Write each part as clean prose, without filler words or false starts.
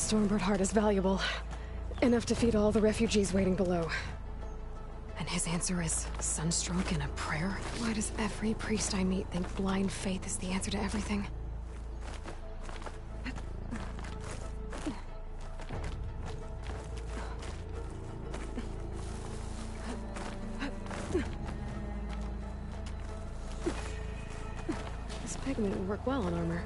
Stormbird heart is valuable. Enough to feed all the refugees waiting below. And his answer is sunstroke and a prayer? Why does every priest I meet think blind faith is the answer to everything? This pigment would work well on armor.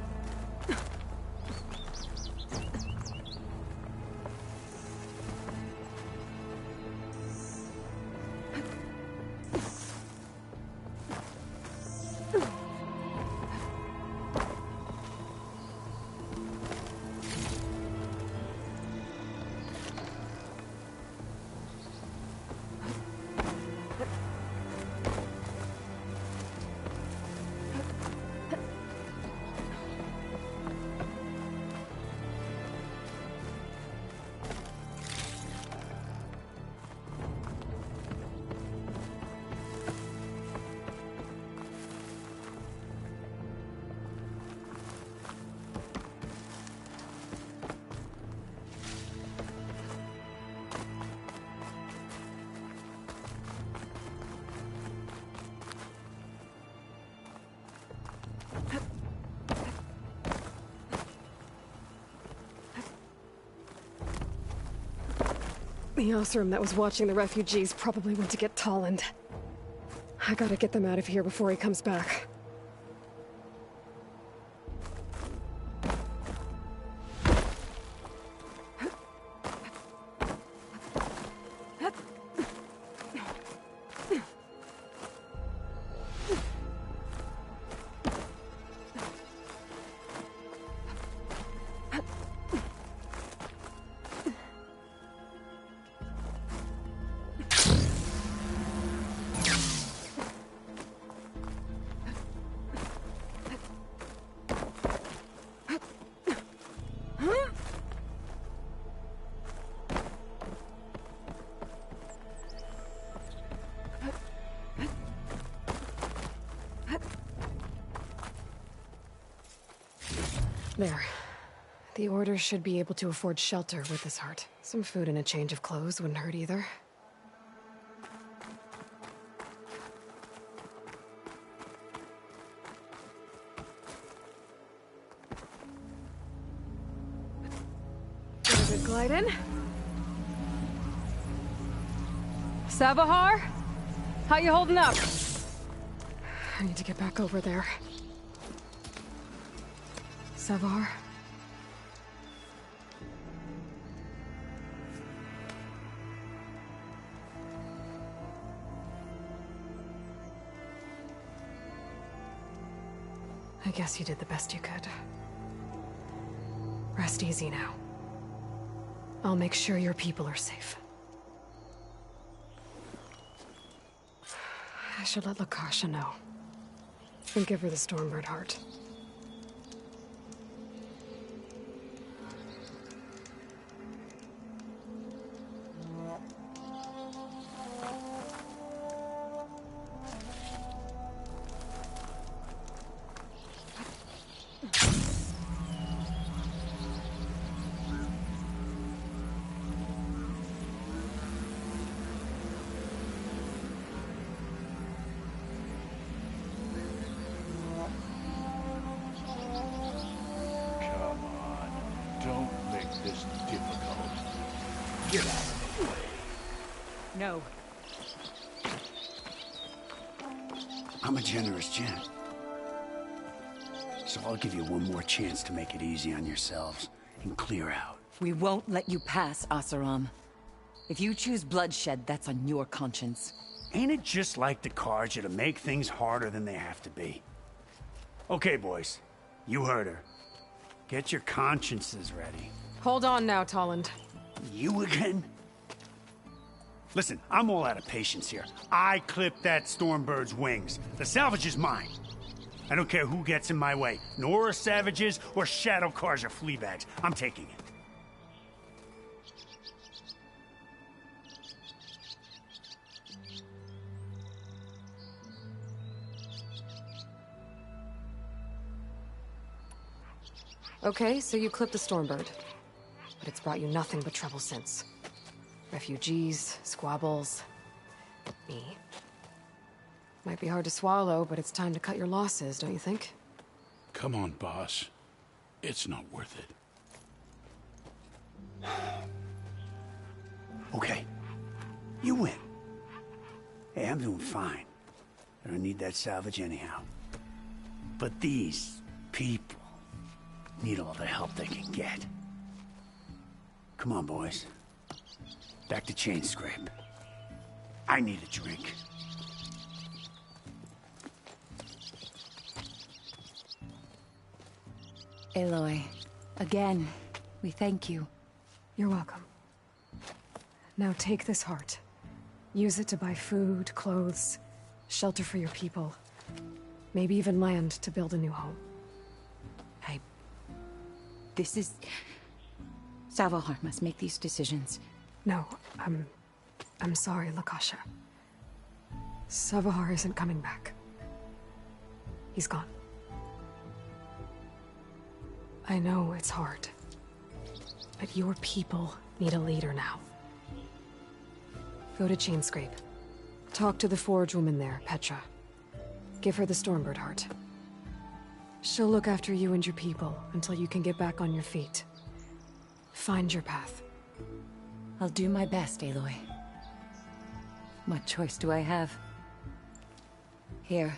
The Oseram that was watching the refugees probably went to get Tolland. I gotta get them out of here before he comes back. There. The Order should be able to afford shelter with this heart. Some food and a change of clothes wouldn't hurt either. Get a good glide in. Savahar? How you holding up? I need to get back over there. Savar? I guess you did the best you could. Rest easy now. I'll make sure your people are safe. I should let Lakasha know. And give her the Stormbird heart. No. I'm a generous gent. So I'll give you one more chance to make it easy on yourselves and clear out. We won't let you pass, Oseram. If you choose bloodshed, that's on your conscience. Ain't it just like the Carja to make things harder than they have to be? Okay, boys. You heard her. Get your consciences ready. Hold on now, Tolland. You again? Listen, I'm all out of patience here. I clipped that Stormbird's wings. The salvage is mine. I don't care who gets in my way. Nora savages or Shadow Carja fleabags. I'm taking it. Okay, so you clipped the Stormbird. But it's brought you nothing but trouble since. Refugees, squabbles, me. Might be hard to swallow, but it's time to cut your losses, don't you think? Come on, boss. It's not worth it. Okay. You win. Hey, I'm doing fine. I don't need that salvage anyhow. But these people need all the help they can get. Come on, boys. Back to Chainscrape. I need a drink. Aloy, again, we thank you. You're welcome. Now take this heart. Use it to buy food, clothes, shelter for your people. Maybe even land to build a new home. This is... Savohar must make these decisions. No, I'm sorry, Lakasha. Savohar isn't coming back. He's gone. I know it's hard, but your people need a leader now. Go to Chainscrape. Talk to the forge woman there, Petra. Give her the Stormbird heart. She'll look after you and your people until you can get back on your feet. Find your path. I'll do my best, Aloy. What choice do I have? Here,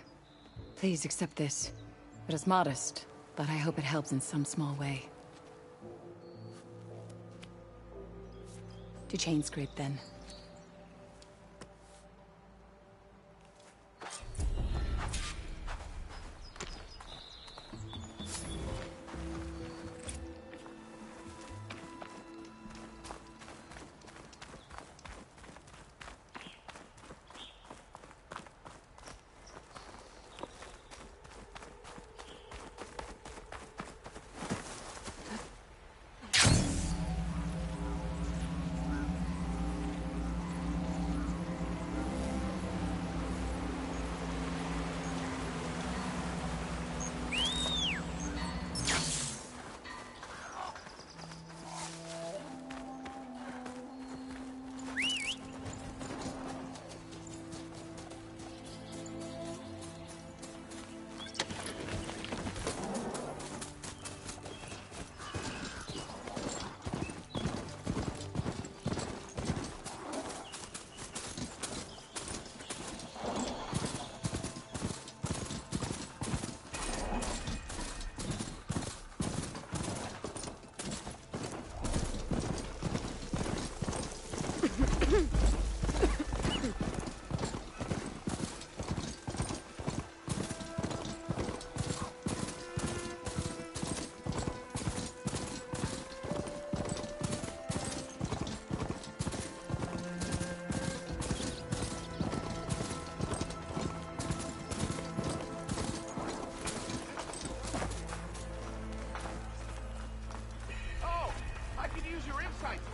please accept this. It is modest, but I hope it helps in some small way. To Chainscrape, then.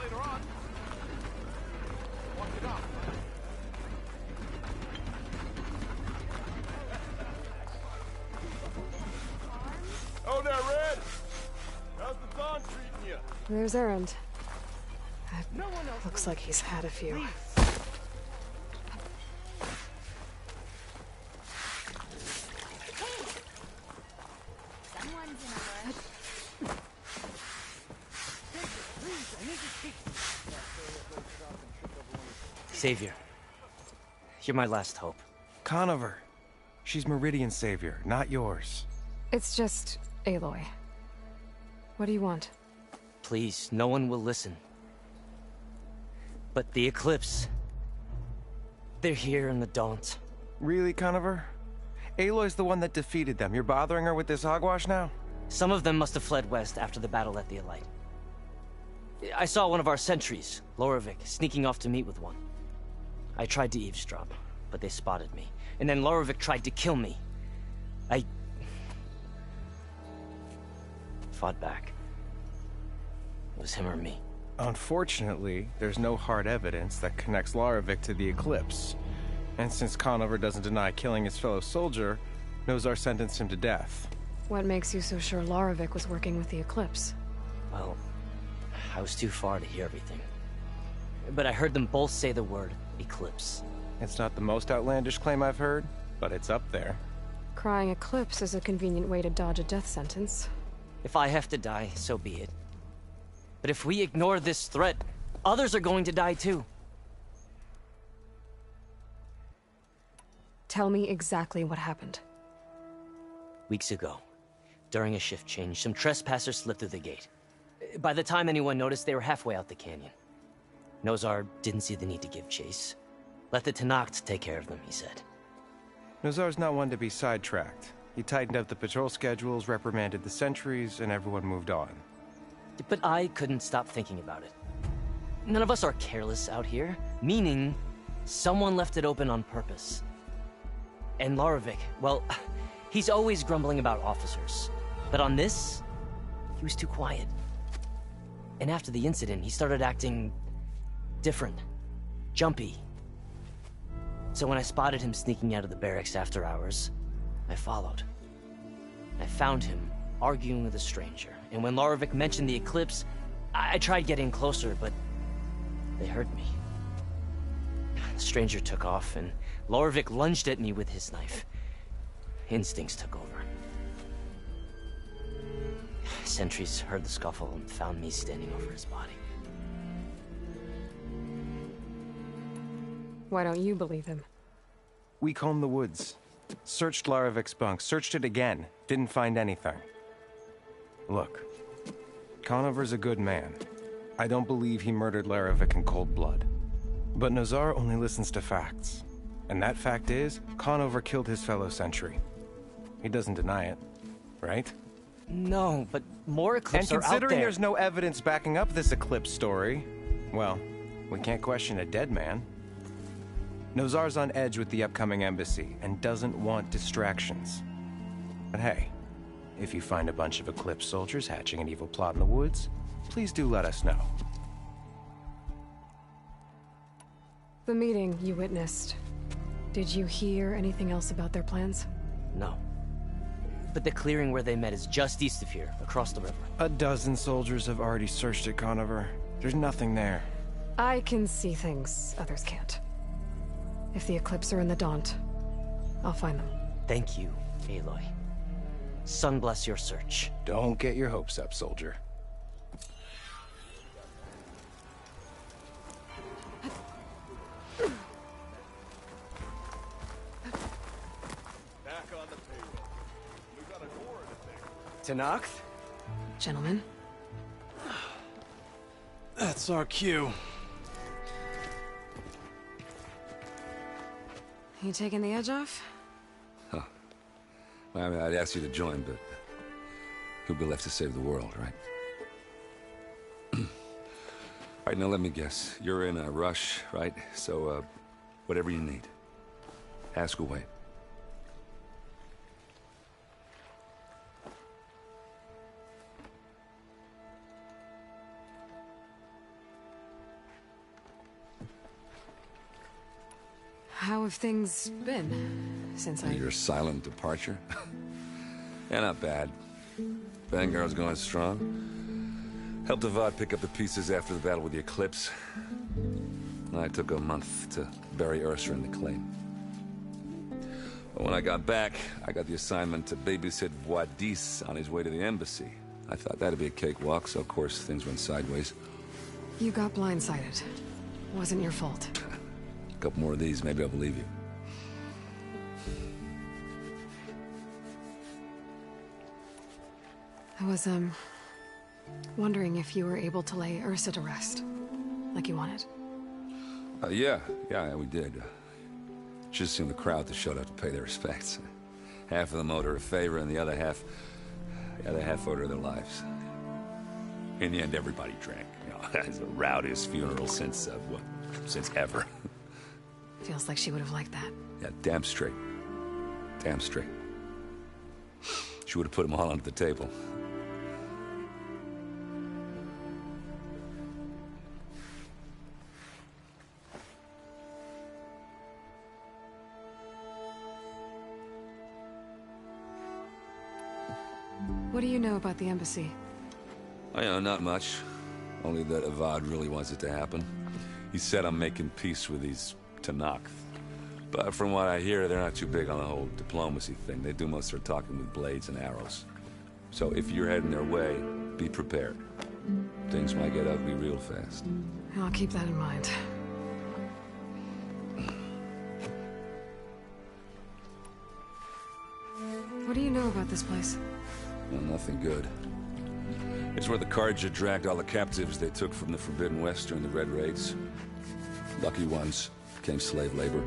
Later on. Walk it up. Oh, there, Red. How's the dawn treating you? There's Erend. Looks like he's had a few. Savior, you're my last hope. Conover. She's Meridian's savior, not yours. It's just Aloy. What do you want? Please, no one will listen. But the Eclipse... they're here in the Daunt. Really, Conover? Aloy's the one that defeated them. You're bothering her with this hogwash now? Some of them must have fled west after the battle at the Elite. I saw one of our sentries, Loravik, sneaking off to meet with one. I tried to eavesdrop, but they spotted me. And then Loravik tried to kill me. I... fought back. It was him or me. Unfortunately, there's no hard evidence that connects Loravik to the Eclipse. And since Conover doesn't deny killing his fellow soldier, Nozar sentenced him to death. What makes you so sure Loravik was working with the Eclipse? Well, I was too far to hear everything. But I heard them both say the word eclipse. It's not the most outlandish claim I've heard, but it's up there. Crying eclipse is a convenient way to dodge a death sentence. If I have to die, so be it. But if we ignore this threat, others are going to die too. Tell me exactly what happened. Weeks ago, during a shift change, some trespassers slipped through the gate. By the time anyone noticed, they were halfway out the canyon. Nozar didn't see the need to give chase. Let the Tenakth take care of them, he said. Nozar's not one to be sidetracked. He tightened up the patrol schedules, reprimanded the sentries, and everyone moved on. But I couldn't stop thinking about it. None of us are careless out here, meaning someone left it open on purpose. And Larovic, well, he's always grumbling about officers. But on this, he was too quiet. And after the incident, he started acting different, jumpy. So when I spotted him sneaking out of the barracks after hours, I followed. I found him arguing with a stranger, and when Larovic mentioned the eclipse, I tried getting closer, but they heard me. The stranger took off, and Larovic lunged at me with his knife. Instincts took over. Sentries heard the scuffle and found me standing over his body. Why don't you believe him? We combed the woods. Searched Larovic's bunk, searched it again. Didn't find anything. Look, Conover's a good man. I don't believe he murdered Larovic in cold blood. But Nozar only listens to facts. And that fact is, Conover killed his fellow sentry. He doesn't deny it, right? No, but more eclipses are out there. And considering there's no evidence backing up this eclipse story, well, we can't question a dead man. Nozar's on edge with the upcoming embassy and doesn't want distractions. But hey, if you find a bunch of Eclipse soldiers hatching an evil plot in the woods, please do let us know. The meeting you witnessed. Did you hear anything else about their plans? No. But the clearing where they met is just east of here, across the river. A dozen soldiers have already searched it, Conover. There's nothing there. I can see things others can't. If the Eclipse are in the Daunt, I'll find them. Thank you, Aloy. Sun bless your search. Don't get your hopes up, soldier. Back on the payroll. We got a door in the thing. Tenakth? Gentlemen, That's our cue. you taking the edge off? Well, I mean, I'd ask you to join, but who'll be left to save the world, right? All right, now let me guess. You're in a rush, right? So, whatever you need, ask away. How have things been since Your silent departure? Yeah, not bad. Vanguard's going strong. Helped Avad pick up the pieces after the battle with the Eclipse. I took a month to bury Ursa in the claim. But when I got back, I got the assignment to babysit Wadis on his way to the embassy. I thought that'd be a cakewalk, so of course things went sideways. You got blindsided. Wasn't your fault. A couple more of these, maybe I'll believe you. I was, wondering if you were able to lay Ursa to rest, like you wanted. Yeah, we did. Just seemed the crowd that showed up to pay their respects. Half of them owed her a favor, and the other half owed her their lives. In the end, everybody drank. You know, it's the rowdiest funeral since ever. Feels like she would have liked that. Yeah, damn straight. Damn straight. She would have put them all under the table. What do you know about the embassy? I know, not much. Only that Avad really wants it to happen. He said I'm making peace with these Tenakth. But from what I hear, they're not too big on the whole diplomacy thing. They do most of their talking with blades and arrows. So if you're heading their way, be prepared. Things might get ugly real fast. I'll keep that in mind. What do you know about this place? Well, nothing good. It's where the Carja dragged all the captives they took from the Forbidden West during the Red Raids. Lucky ones became slave labor.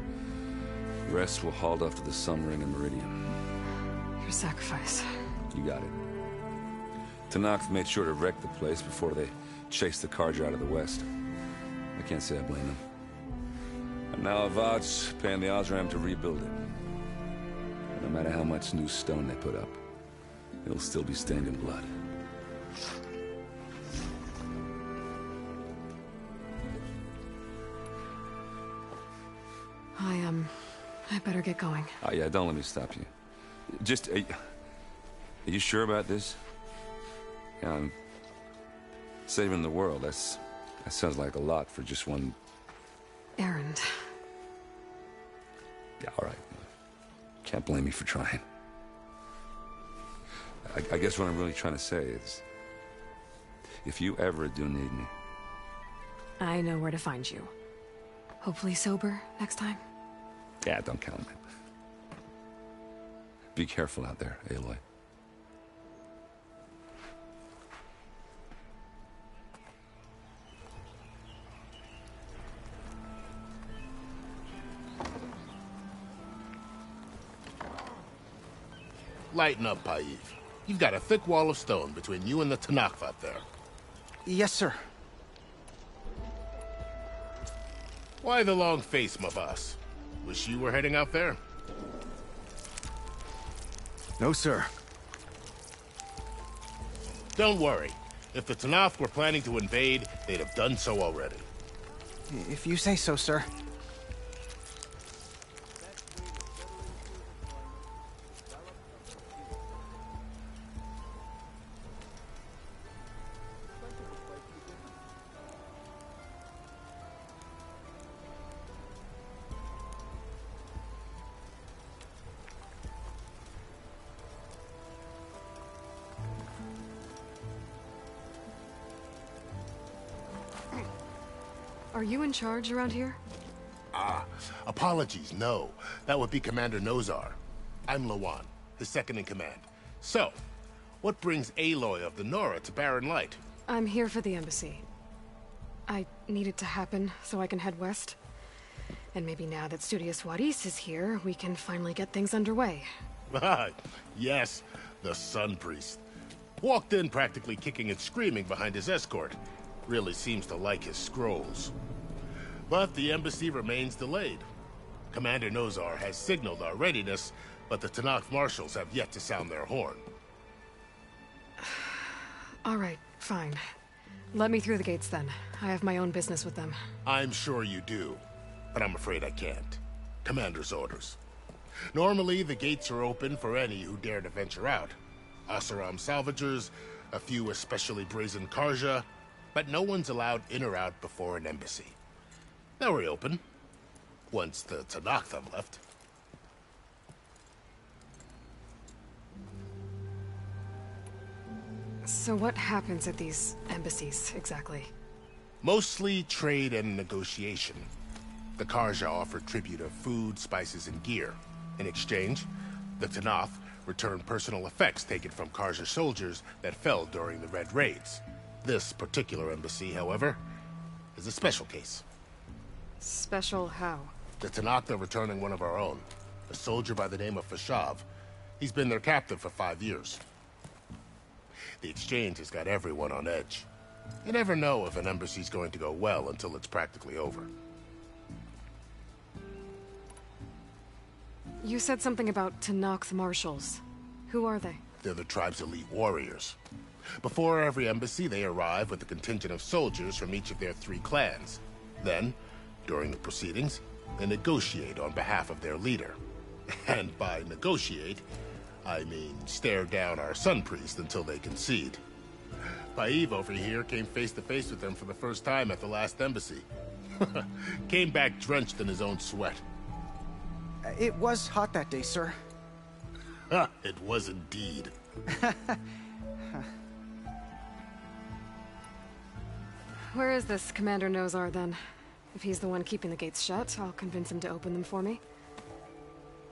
The rest were hauled off to the Sun Ring and Meridian. Your sacrifice. You got it. Tenakth made sure to wreck the place before they chased the Carja out of the West. I can't say I blame them. And now Avad's paying the Osram to rebuild it. And no matter how much new stone they put up, it'll still be stained in blood. I better get going. Oh yeah, don't let me stop you. Just, are you sure about this? Yeah, I'm saving the world. That sounds like a lot for just one... Errand. Yeah, all right. Can't blame me for trying. I guess what I'm really trying to say is, if you ever do need me... I know where to find you. Hopefully sober next time. Yeah, don't count on it. Be careful out there, Aloy. Lighten up, Paiv. You've got a thick wall of stone between you and the Tenakth out there. Yes, sir. Why the long face, my boss? Wish you were heading out there? No, sir. Don't worry. If the Tenakth were planning to invade, they'd have done so already. If you say so, sir. Are you in charge around here? Apologies, no. That would be Commander Nozar. I'm Lawan, his second-in-command. So, what brings Aloy of the Nora to Barren Light? I'm here for the embassy. I need it to happen so I can head west. And maybe now that Studious Juarez is here, we can finally get things underway. Yes, the Sun Priest. Walked in practically kicking and screaming behind his escort. Really seems to like his scrolls. But the embassy remains delayed. Commander Nozar has signaled our readiness, but the Tenakth marshals have yet to sound their horn. All right, fine. Let me through the gates then. I have my own business with them. I'm sure you do, but I'm afraid I can't. Commander's orders. Normally, the gates are open for any who dare to venture out. Oseram salvagers, a few especially brazen Carja, but no one's allowed in or out before an embassy. They'll reopen, once the Tenakth have left. So what happens at these embassies, exactly? Mostly trade and negotiation. The Carja offer tribute of food, spices, and gear. In exchange, the Tenakth return personal effects taken from Carja soldiers that fell during the Red Raids. This particular embassy, however, is a special case. Special how? The Tenakth are returning one of our own, a soldier by the name of Fashav. He's been their captive for 5 years. The exchange has got everyone on edge. You never know if an embassy's going to go well until it's practically over. You said something about Tenakth marshals. Who are they? They're the tribe's elite warriors. Before every embassy, they arrive with a contingent of soldiers from each of their 3 clans. Then, during the proceedings, they negotiate on behalf of their leader. And by negotiate, I mean stare down our Sun Priest until they concede. Paiv over here came face to face with them for the first time at the last embassy. Came back drenched in his own sweat. It was hot that day, sir. It was indeed. Where is this Commander Nozar, then? If he's the one keeping the gates shut, I'll convince him to open them for me.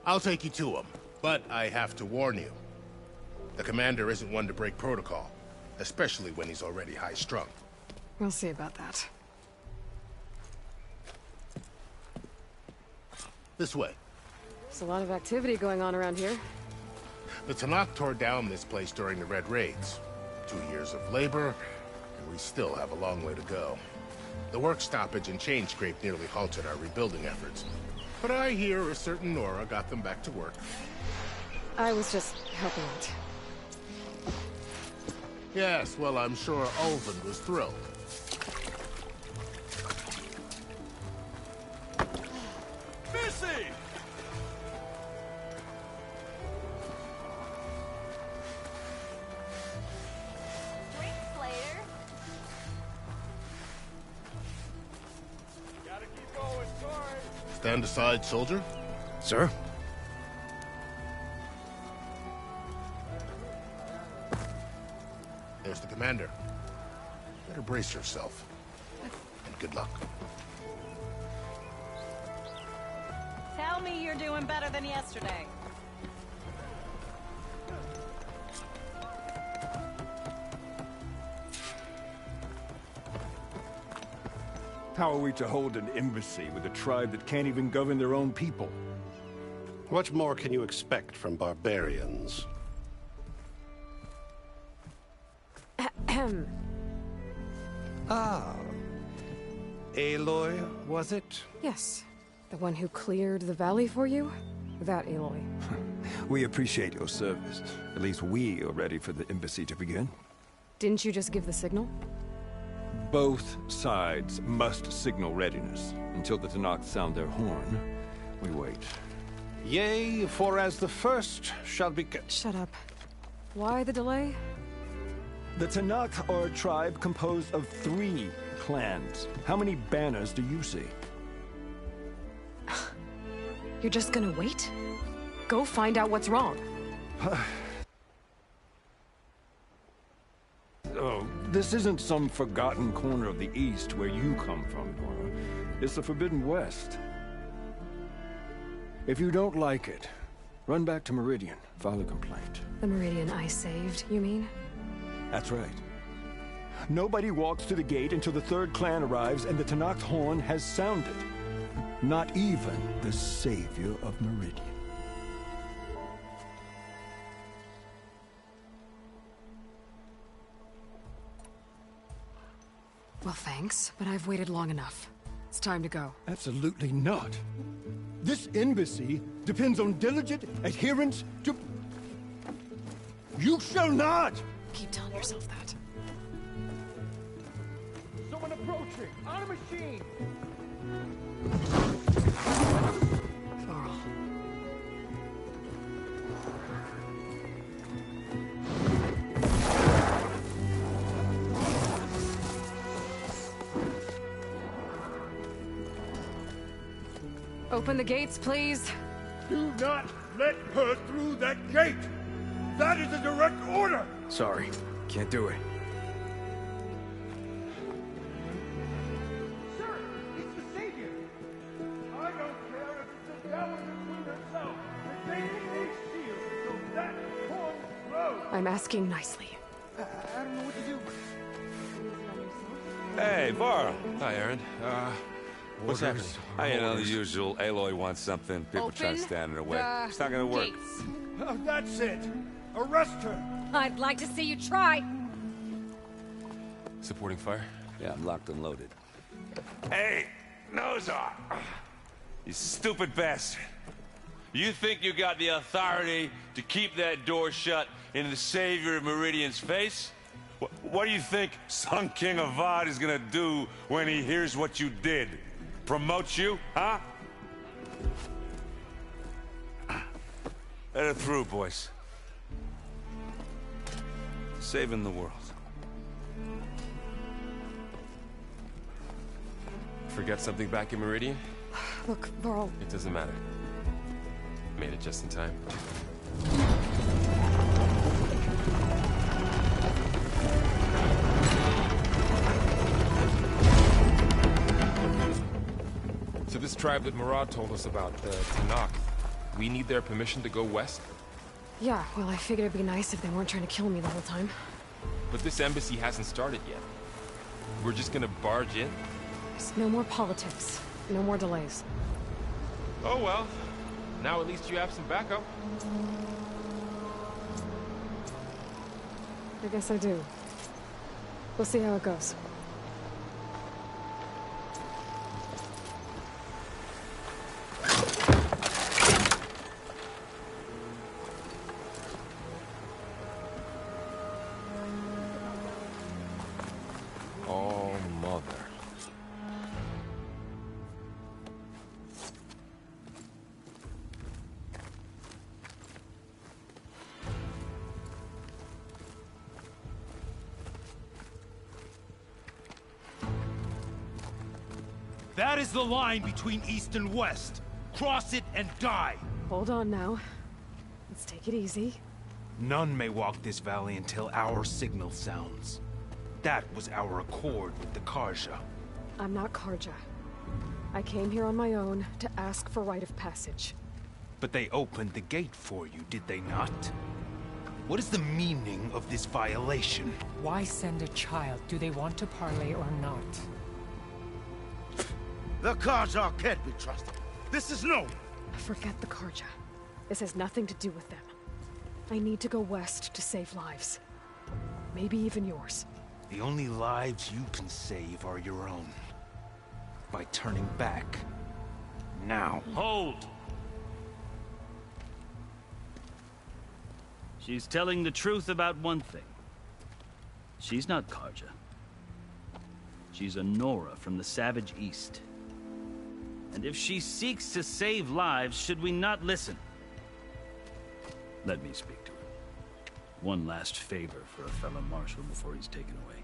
I'll take you to him, but I have to warn you. The commander isn't one to break protocol, especially when he's already high-strung. We'll see about that. This way. There's a lot of activity going on around here. The Tenakth tore down this place during the Red Raids. 2 years of labor, and we still have a long way to go. The work stoppage and chain scrape nearly halted our rebuilding efforts. But I hear a certain Nora got them back to work. I was just helping out. Yes, well, I'm sure Ulvund was thrilled. Missy! Drink, Slater. Gotta keep going, sorry. Stand aside, soldier. Sir? There's the commander. Better brace yourself. And good luck. Tell me you're doing better than yesterday. How are we to hold an embassy with a tribe that can't even govern their own people? What more can you expect from barbarians? Ah. Aloy, was it? Yes. The one who cleared the valley for you? That Aloy. We appreciate your service. At least we are ready for the embassy to begin. Didn't you just give the signal? Both sides must signal readiness. Until the Tenakth sound their horn, we wait. Yea, for as the first shall be... Shut up. Why the delay? The Tenakth are a tribe composed of 3 clans. How many banners do you see? You're just gonna wait? Go find out what's wrong. Oh, this isn't some forgotten corner of the East where you come from, Nora. It's the Forbidden West. If you don't like it, run back to Meridian, file a complaint. The Meridian I saved, you mean? That's right. Nobody walks to the gate until the 3rd clan arrives and the Tenakth horn has sounded. Not even the savior of Meridian. Well, thanks, but I've waited long enough. It's time to go. Absolutely not. This embassy depends on diligent adherence to... You shall not! Keep telling yourself that. Someone approaching! On a machine! Varl. Open the gates, please. Do not let her through that gate! That is a direct order! Sorry. Can't do it. Sir, it's the savior! I don't care if it's the devil between herself. The gate is sealed, so that horn blows! I'm asking nicely. I don't know what to do. Hey, Varl. Hi, Aaron. What's happening? I know the usual. Aloy wants something. People try to stand in her way. It's not gonna work. Gates. Oh, that's it! Arrest her! I'd like to see you try. Supporting fire? Yeah, I'm locked and loaded. Hey, Nozar! You stupid bastard. You think you got the authority to keep that door shut in the savior of Meridian's face? What do you think Sun King Avad is gonna do when he hears what you did? Promote you, huh? Let her through, boys. Saving the world. forget something back in Meridian? Look, Varl... It doesn't matter. Made it just in time. So this tribe that Murad told us about, the Tanakh, we need their permission to go west? Yeah, well, I figured it'd be nice if they weren't trying to kill me the whole time. But this embassy hasn't started yet. We're just gonna barge in? There's no more politics. No more delays. Oh well. Now at least you have some backup. I guess I do. We'll see how it goes. Oh, mother. That is the line between East and West. Cross it and die. Hold on now. Let's take it easy. None may walk this valley until our signal sounds. That was our accord with the Carja. I'm not Carja. I came here on my own to ask for rite of passage. But they opened the gate for you, did they not? What is the meaning of this violation? Why send a child? Do they want to parley or not? The Carja can't be trusted. This is no... Forget the Carja. This has nothing to do with them. I need to go west to save lives. Maybe even yours. The only lives you can save are your own. By turning back. Now. Hold! She's telling the truth about one thing. She's not Carja. She's a Nora from the Savage East. And if she seeks to save lives, should we not listen? Let me speak to her. One last favor for a fellow marshal before he's taken away.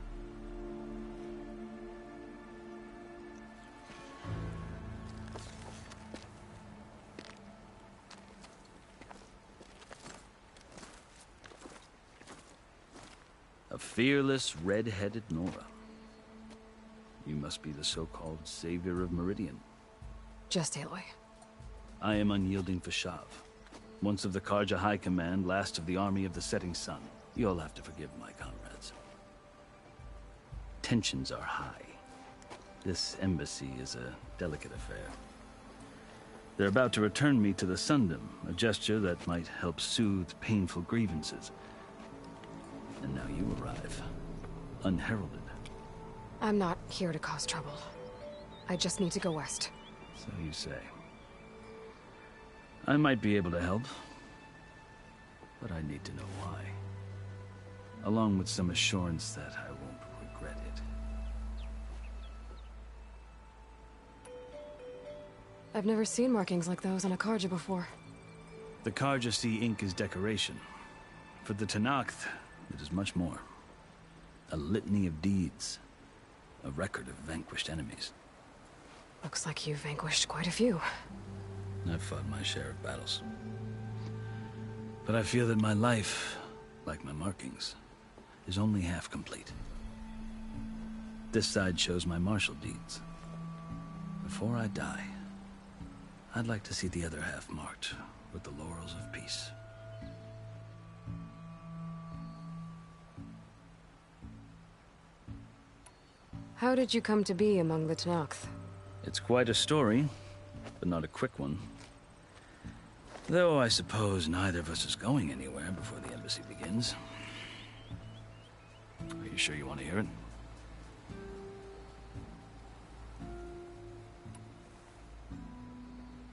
A fearless, red-headed Nora. You must be the so-called savior of Meridian. Just Aloy. I am Unyielding Fashav. Once of the Carja High Command, last of the Army of the Setting Sun. You'll have to forgive my comrades. Tensions are high. This embassy is a delicate affair. They're about to return me to the Sundom, a gesture that might help soothe painful grievances. And now you arrive, unheralded. I'm not here to cause trouble. I just need to go west. So you say. I might be able to help, but I need to know why. Along with some assurance that I won't regret it. I've never seen markings like those on a Carja before. The Carja see ink as decoration. For the Tanakh, it is much more. A litany of deeds. A record of vanquished enemies. Looks like you've vanquished quite a few. I've fought my share of battles. But I feel that my life, like my markings, is only half complete. This side shows my martial deeds. Before I die, I'd like to see the other half marked with the laurels of peace. How did you come to be among the Tanakh? It's quite a story, but not a quick one. Though I suppose neither of us is going anywhere before the embassy begins. Are you sure you want to hear it?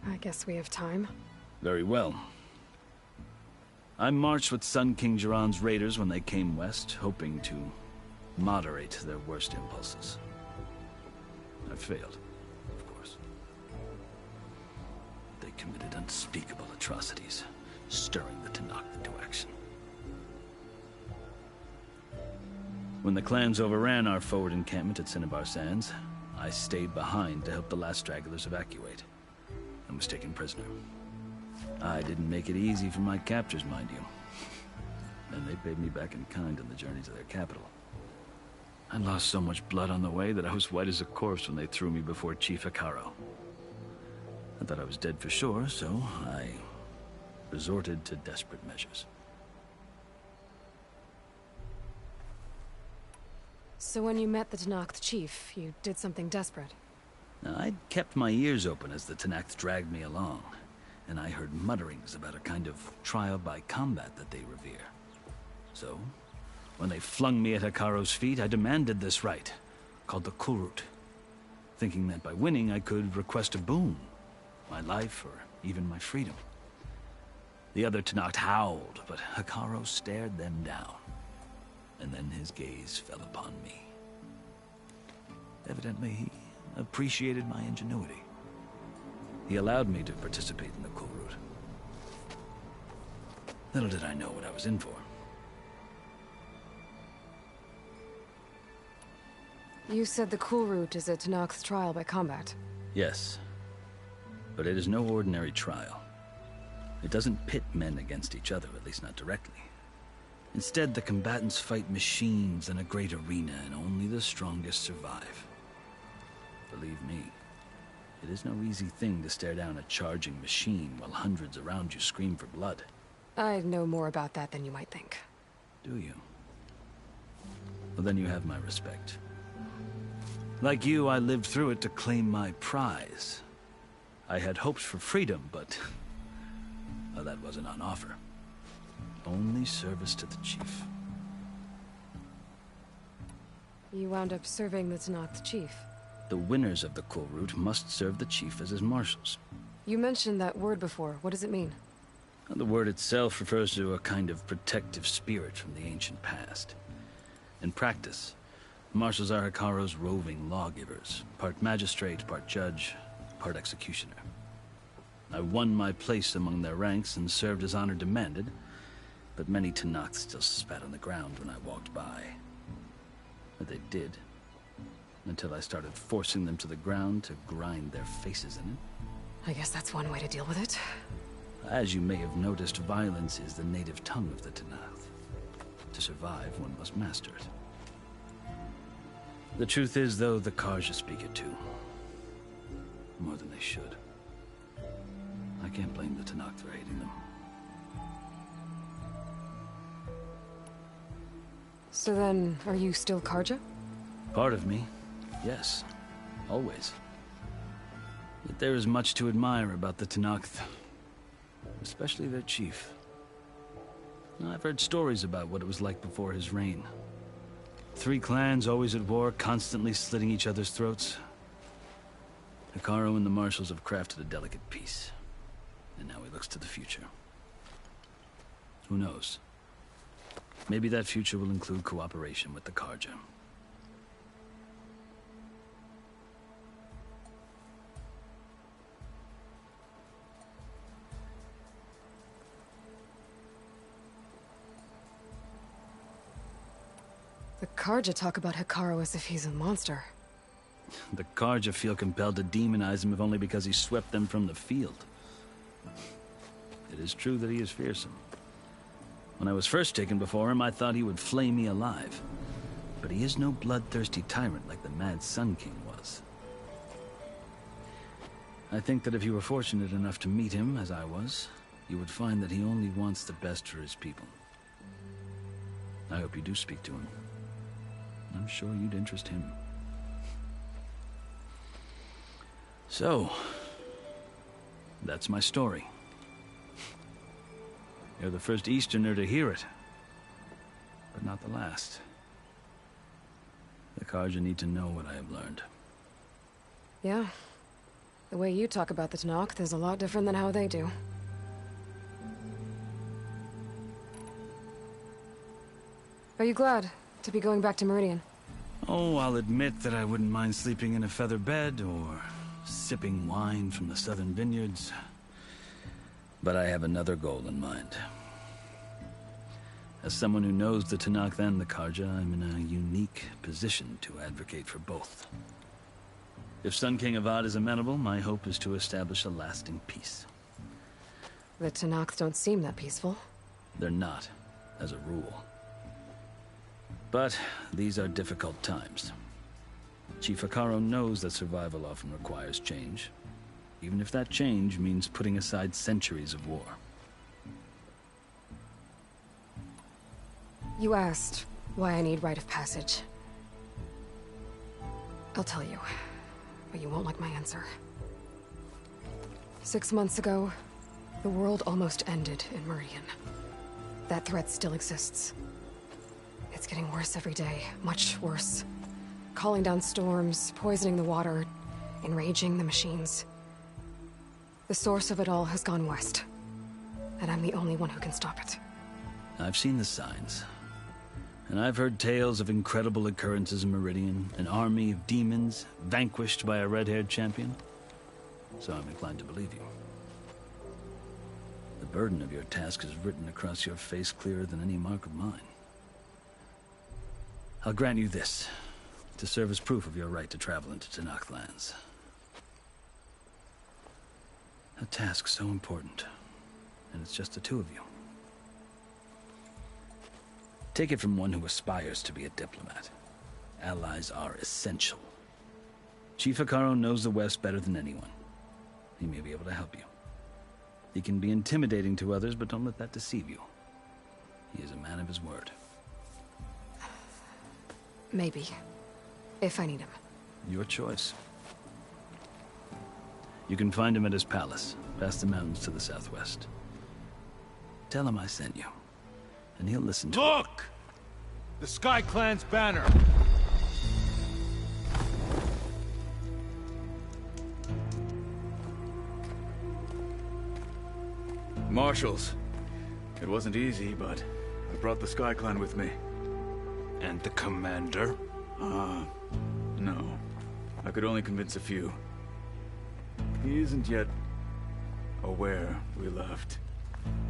I guess we have time. Very well. I marched with Sun King Jiran's raiders when they came west, hoping to moderate their worst impulses. I failed, of course. They committed unspeakable atrocities, stirring the Tanakh into action. When the clans overran our forward encampment at Cinnabar Sands, I stayed behind to help the last stragglers evacuate, and was taken prisoner. I didn't make it easy for my captors, mind you. And they paid me back in kind on the journey to their capital. I lost so much blood on the way that I was white as a corpse when they threw me before Chief Hekarro. I thought I was dead for sure, so I resorted to desperate measures. So when you met the Tenakth chief, you did something desperate? Now, I'd kept my ears open as the Tenakth dragged me along, and I heard mutterings about a kind of trial by combat that they revere. So, when they flung me at Hekarro's feet, I demanded this rite, called the Kulrut, thinking that by winning I could request a boon, my life or even my freedom. The other Tenakth howled, but Hekarro stared them down, and then his gaze fell upon me. Evidently, he appreciated my ingenuity. He allowed me to participate in the Kulrut. Little did I know what I was in for. You said the Kulrut is a Tenakth trial by combat. Yes, but it is no ordinary trial. It doesn't pit men against each other, at least not directly. Instead, the combatants fight machines in a great arena, and only the strongest survive. Believe me, it is no easy thing to stare down a charging machine while hundreds around you scream for blood. I know more about that than you might think. Do you? Well, then you have my respect. Like you, I lived through it to claim my prize. I had hopes for freedom, but well, that wasn't on offer. Only service to the chief. You wound up serving the Tenakth chief. The winners of the Kulrut must serve the chief as his marshals. You mentioned that word before. What does it mean? Well, the word itself refers to a kind of protective spirit from the ancient past. In practice, marshals are Hekarro's roving lawgivers, part magistrate, part judge, part executioner. I won my place among their ranks and served as honor demanded, but many Tenakth still spat on the ground when I walked by. But they did, until I started forcing them to the ground to grind their faces in it. I guess that's one way to deal with it. As you may have noticed, violence is the native tongue of the Tenakth. To survive, one must master it. The truth is, though, the Carja speak it too. More than they should. I can't blame the Tenakth for hating them. So then, are you still Carja? Part of me, yes. Always. Yet there is much to admire about the Tenakth. Especially their chief. I've heard stories about what it was like before his reign. 3 clans always at war, constantly slitting each other's throats. Hekarro and the marshals have crafted a delicate peace. And now he looks to the future. Who knows? Maybe that future will include cooperation with the Carja. The Carja talk about Hekarro as if he's a monster. The Carja feel compelled to demonize him if only because he swept them from the field. It is true that he is fearsome. When I was first taken before him, I thought he would flay me alive. But he is no bloodthirsty tyrant like the Mad Sun King was. I think that if you were fortunate enough to meet him, as I was, you would find that he only wants the best for his people. I hope you do speak to him. I'm sure you'd interest him. So, that's my story. You're the first Easterner to hear it, but not the last. The Carja need to know what I have learned. Yeah. The way you talk about the Tenakth is a lot different than how they do. Are you glad to be going back to Meridian? Oh, I'll admit that I wouldn't mind sleeping in a feather bed or sipping wine from the southern vineyards. But I have another goal in mind. As someone who knows the Tenakth and the Carja, I'm in a unique position to advocate for both. If Sun King Avad is amenable, my hope is to establish a lasting peace. The Tenakth don't seem that peaceful. They're not, as a rule. But these are difficult times. Chief Hekarro knows that survival often requires change, even if that change means putting aside centuries of war. You asked why I need rite of passage. I'll tell you, but you won't like my answer. 6 months ago, the world almost ended in Meridian. That threat still exists. It's getting worse every day, much worse. Calling down storms, poisoning the water, enraging the machines. The source of it all has gone west, and I'm the only one who can stop it. I've seen the signs. And I've heard tales of incredible occurrences in Meridian, an army of demons vanquished by a red-haired champion. So I'm inclined to believe you. The burden of your task is written across your face clearer than any mark of mine. I'll grant you this, to serve as proof of your right to travel into Tenakth lands. A task so important, and it's just the two of you. Take it from one who aspires to be a diplomat. Allies are essential. Chief Hekarro knows the West better than anyone. He may be able to help you. He can be intimidating to others, but don't let that deceive you. He is a man of his word. Maybe. If I need him. Your choice. You can find him at his palace, past the mountains to the southwest. Tell him I sent you, and he'll listen to Look! The Sky Clan's banner! Marshals. It wasn't easy, but I brought the Sky Clan with me. And the commander? No. I could only convince a few. He isn't yet aware we left.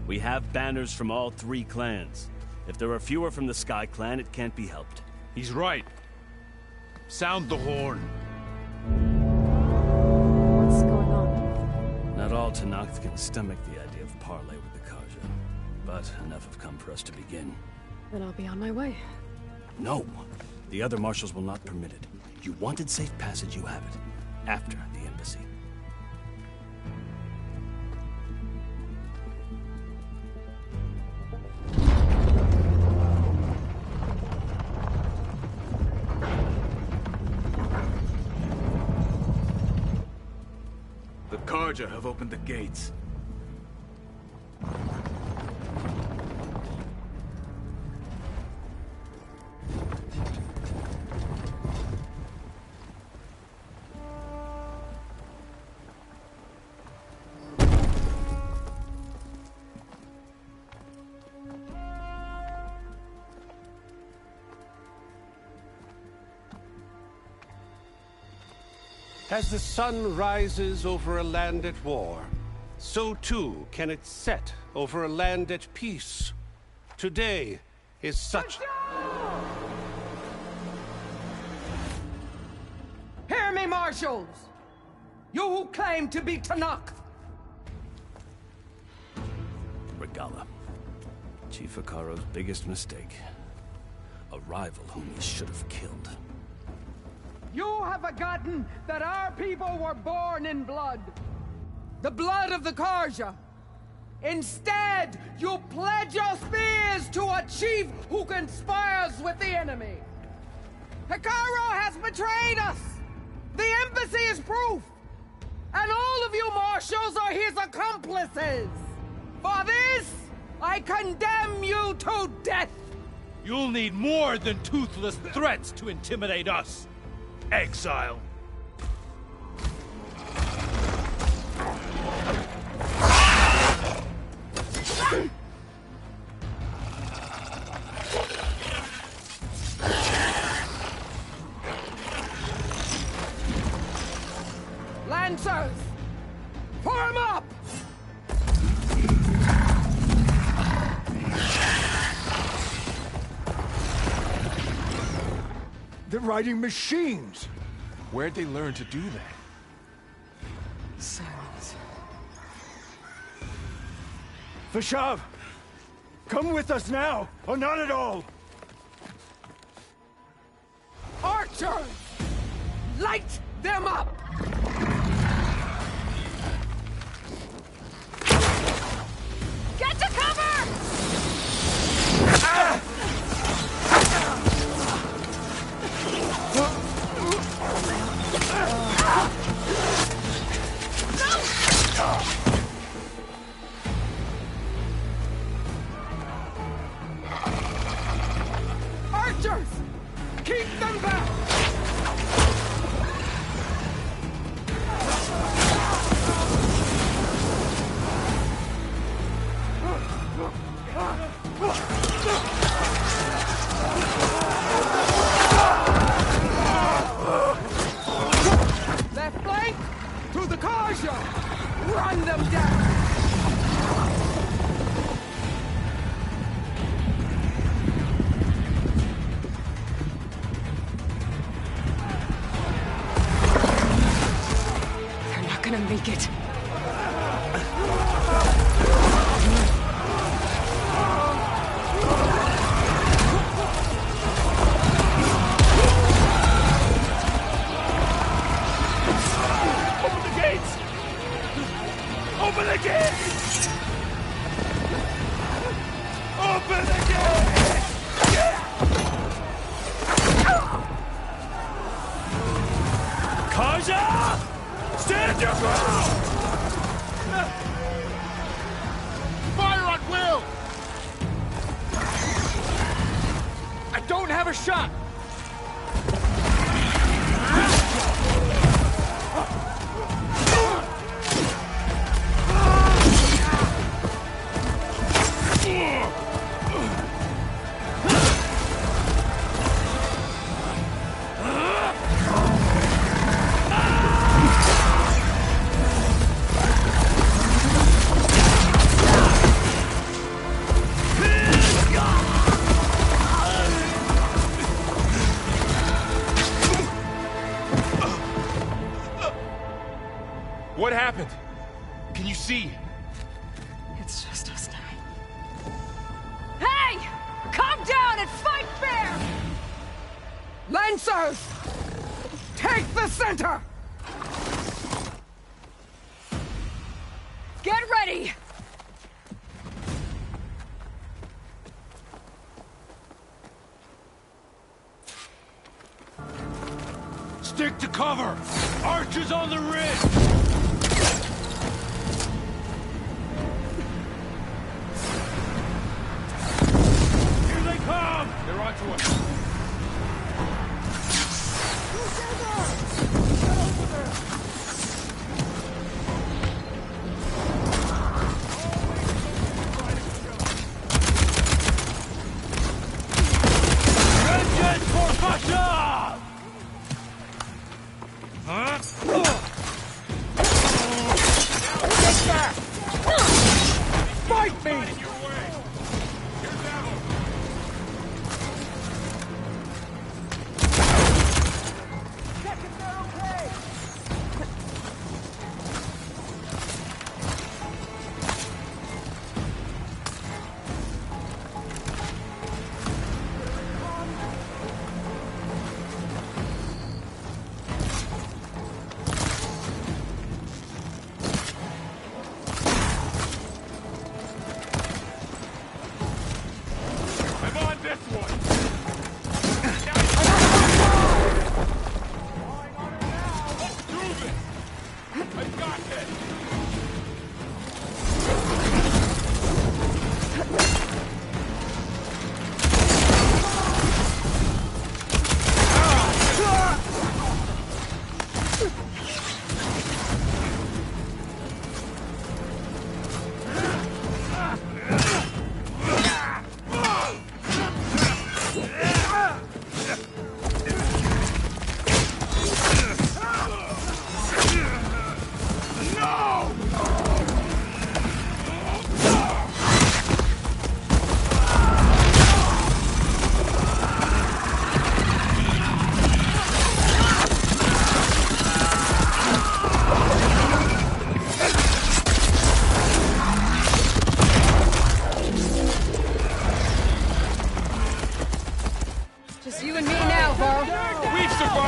We have banners from all 3 clans. If there are fewer from the Sky Clan, it can't be helped. He's right. Sound the horn. What's going on? Not all Tenakth can stomach the idea of parley with the Carja, but enough have come for us to begin. Then I'll be on my way. No. The other marshals will not permit it. You wanted safe passage, you have it. After the embassy. The Carja have opened the gates. As the sun rises over a land at war, so too can it set over a land at peace. Today is such... Hear me, marshals! You who claim to be Tenakth! Regalla. Chief Hekarro's biggest mistake. A rival whom he should have killed. You have forgotten that our people were born in blood. The blood of the Carja. Instead, you pledge your spears to a chief who conspires with the enemy. Hekarro has betrayed us. The embassy is proof. And all of you marshals are his accomplices. For this, I condemn you to death. You'll need more than toothless threats to intimidate us. Exile. Lancers, form up! They're riding machines! Where'd they learn to do that? Silence. Vashav! Come with us now, or not at all! Archers! Light them up! Get to cover! Archers! Keep them back! Left flank! To the Karja! Run them down! They're not gonna make it. Open the gates! Open the gates! Open the gates! Kaja! Stand your ground! Fire on Will! I don't have a shot! What happened? Can you see? It's just us now. Hey! Calm down and fight fair! Lancers! Take the center! Get ready! Stick to cover! Archers on the ridge! Here they come! They're onto us. Vengeance for Vashav! Huh? Get back! Fight me!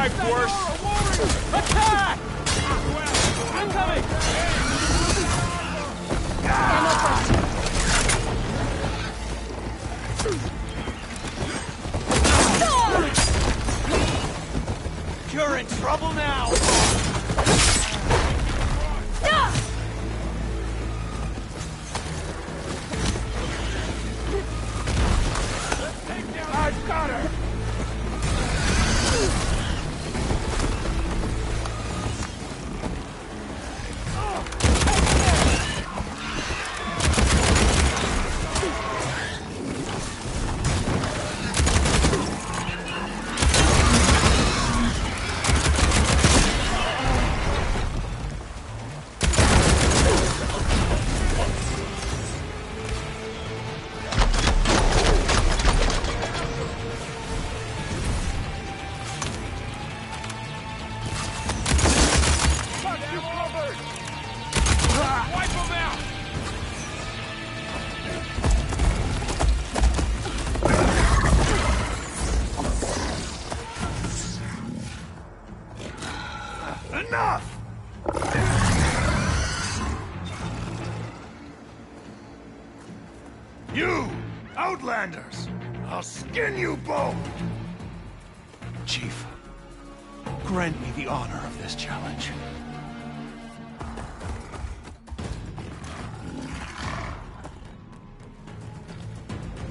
Strike force! Attack! I'm coming! You're in trouble now! I've got her! Wipe them out! Enough! You, Outlanders! I'll skin you both! Chief, grant me the honor of this challenge.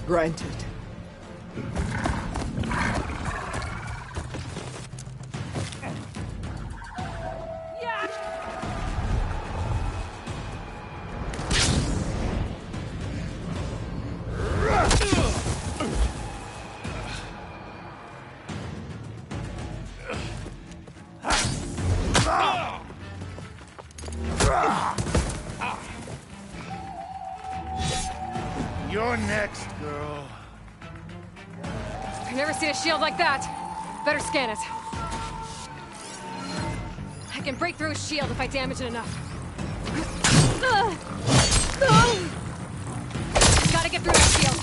Granted. You're next, girl. I've never seen a shield like that. Better scan it. I can break through a shield if I damage it enough. Gotta get through that shield.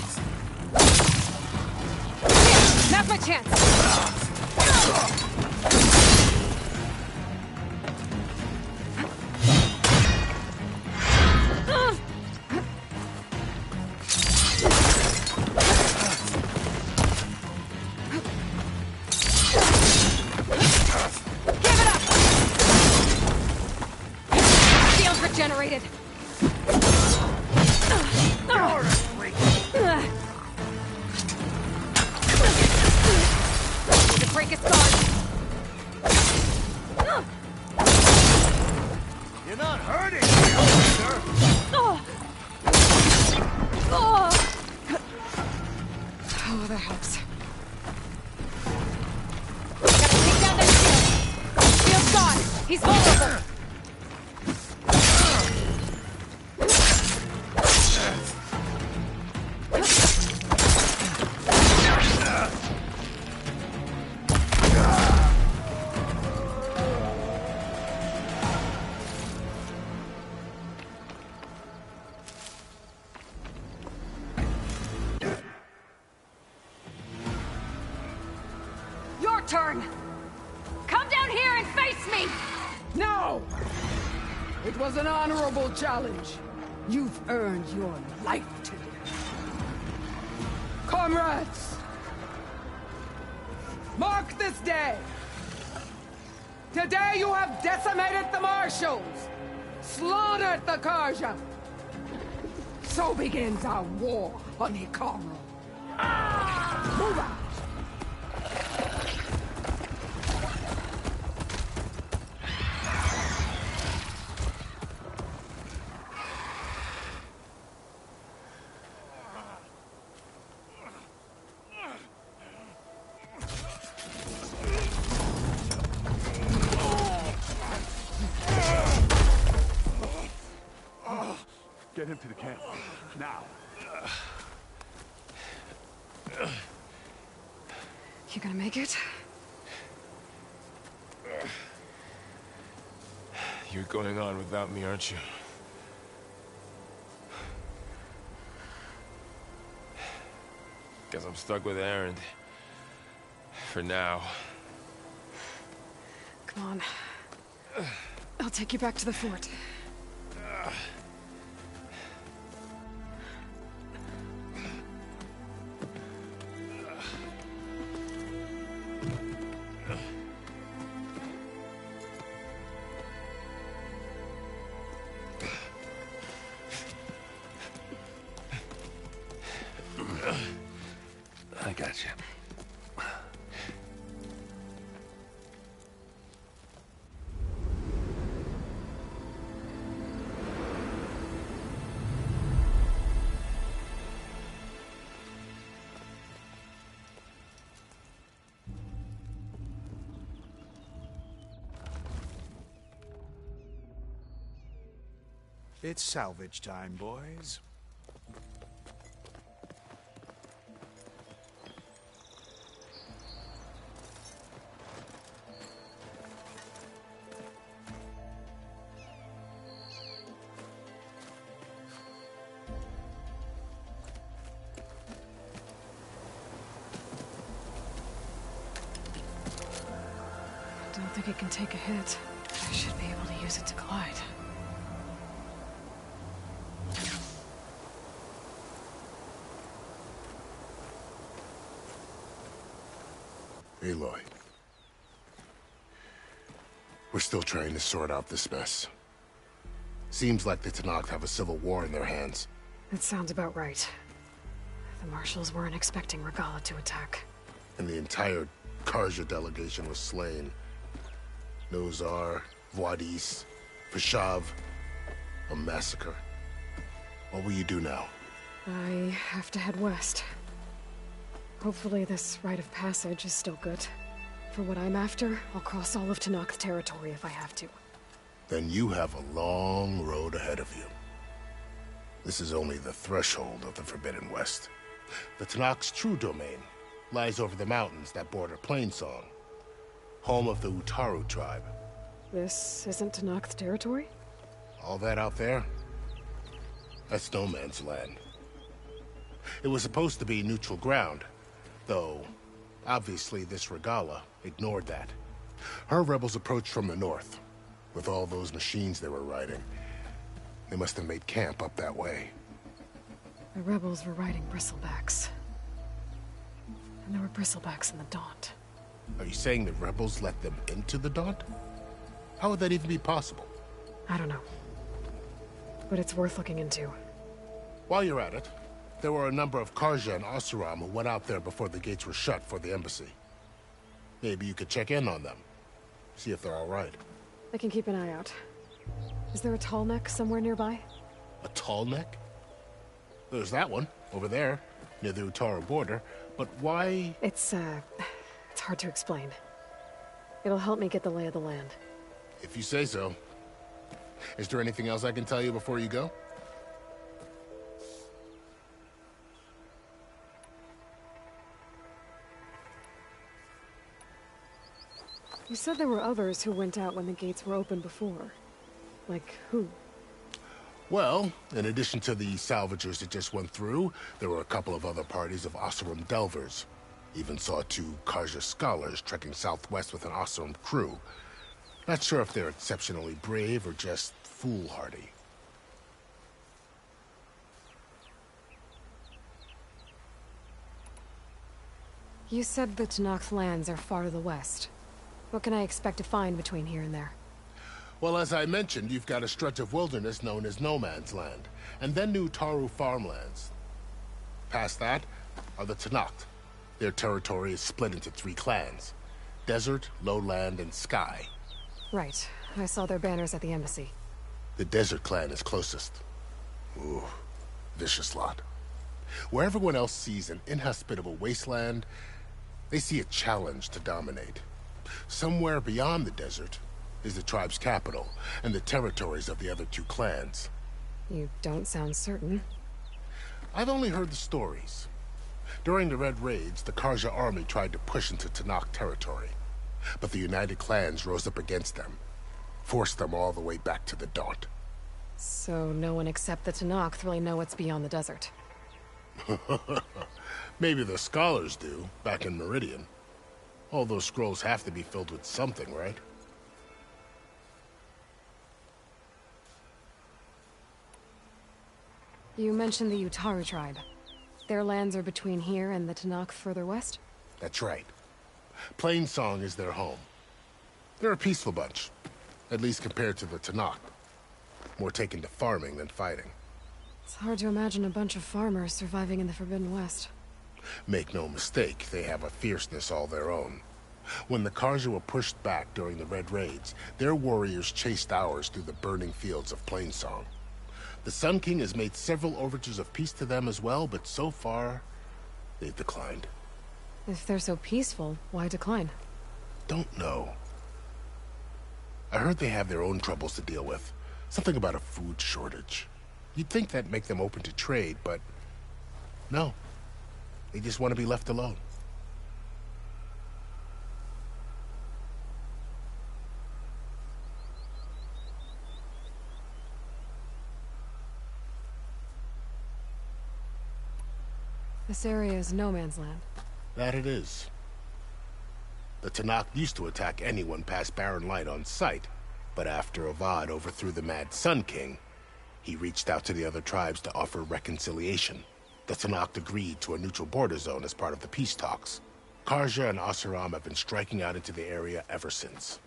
Here, now's my chance. Generated. To break his guard. You're not hurting me, officer. Oh, that helps. Gotta take down that shield. Shield's gone. He's vulnerable. Your turn! Come down here and face me! No! It was an honorable challenge. You've earned your life today. Comrades! Mark this day! Today you have decimated the Marshals! Slaughtered the Karja! So begins our war on Hikaru. Move out! Get him to the camp. Now. You gonna make it? You're going on without me, aren't you? Guess I'm stuck with Erend. For now. Come on. I'll take you back to the fort. I got you. It's salvage time, boys. Don't think it can take a hit. I should be able to use it to glide. Aloy. We're still trying to sort out this mess. Seems like the Tenakth have a civil war in their hands. That sounds about right. The Marshals weren't expecting Regalla to attack. And the entire Carja delegation was slain. Nozar, Vuadis, Fashav. A massacre. What will you do now? I have to head west. Hopefully this rite of passage is still good. For what I'm after, I'll cross all of Tenakth territory if I have to. Then you have a long road ahead of you. This is only the threshold of the Forbidden West. The Tenakth's true domain lies over the mountains that border Plainsong, home of the Utaru tribe. This isn't Tenakth territory? All that out there? That's no man's land. It was supposed to be neutral ground, though obviously this Regalla ignored that. Her rebels approached from the north, with all those machines they were riding. They must have made camp up that way. The rebels were riding bristlebacks. And there were bristlebacks in the Daunt. Are you saying the rebels let them into the Daunt? How would that even be possible? I don't know. But it's worth looking into. While you're at it, there were a number of Carja and Oseram who went out there before the gates were shut for the embassy. Maybe you could check in on them. See if they're all right. I can keep an eye out. Is there a tall neck somewhere nearby? A tall neck? There's that one, over there, near the Utaru border. But why? It's hard to explain. It'll help me get the lay of the land. If you say so. Is there anything else I can tell you before you go? You said there were others who went out when the gates were open before. Like who? Well, in addition to the salvagers that just went through, there were a couple of other parties of Oseram delvers. Even saw 2 Carja scholars trekking southwest with an Oseram crew. Not sure if they're exceptionally brave or just foolhardy. You said the Tenakth lands are far to the west. What can I expect to find between here and there? Well, as I mentioned, you've got a stretch of wilderness known as No Man's Land, and then new Utaru farmlands. Past that are the Tenakth. Their territory is split into 3 clans: Desert, Lowland, and Sky. Right. I saw their banners at the embassy. The Desert clan is closest. Ooh, vicious lot. Where everyone else sees an inhospitable wasteland, they see a challenge to dominate. Somewhere beyond the desert is the tribe's capital, and the territories of the other 2 clans. You don't sound certain. I've only heard the stories. During the Red Raids, the Carja army tried to push into Tenakth territory, but the United Clans rose up against them, forced them all the way back to the Daunt. So no one except the Tenakth really know what's beyond the desert. Maybe the scholars do, back in Meridian. All those scrolls have to be filled with something, right? You mentioned the Utaru tribe. Their lands are between here and the Tenakth further west? That's right. Plainsong is their home. They're a peaceful bunch, at least compared to the Tenakth. More taken to farming than fighting. It's hard to imagine a bunch of farmers surviving in the Forbidden West. Make no mistake, they have a fierceness all their own. When the Carja were pushed back during the Red Raids, their warriors chased ours through the burning fields of Plainsong. The Sun King has made several overtures of peace to them as well, but so far, they've declined. If they're so peaceful, why decline? Don't know. I heard they have their own troubles to deal with. Something about a food shortage. You'd think that'd make them open to trade, but no. They just want to be left alone. This area is no man's land. That it is. The Tenakth used to attack anyone past Barren Light on sight, but after Avad overthrew the Mad Sun King, he reached out to the other tribes to offer reconciliation. The Tenakth agreed to a neutral border zone as part of the peace talks. Carja and Oseram have been striking out into the area ever since.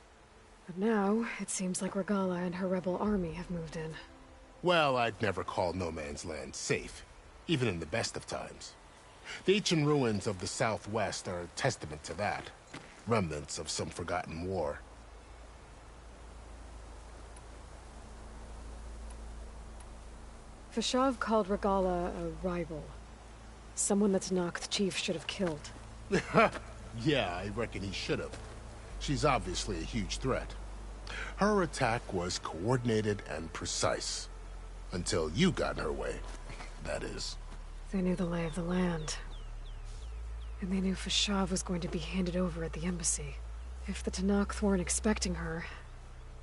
But now, it seems like Regalla and her rebel army have moved in. Well, I'd never call no man's land safe, even in the best of times. The ancient ruins of the Southwest are a testament to that. Remnants of some forgotten war. Fashav called Regalla a rival. Someone the Tenakth chief should have killed. Yeah, I reckon he should have. She's obviously a huge threat. Her attack was coordinated and precise. Until you got in her way, that is. They knew the lay of the land. And they knew Fashav was going to be handed over at the embassy. If the Tenakth weren't expecting her,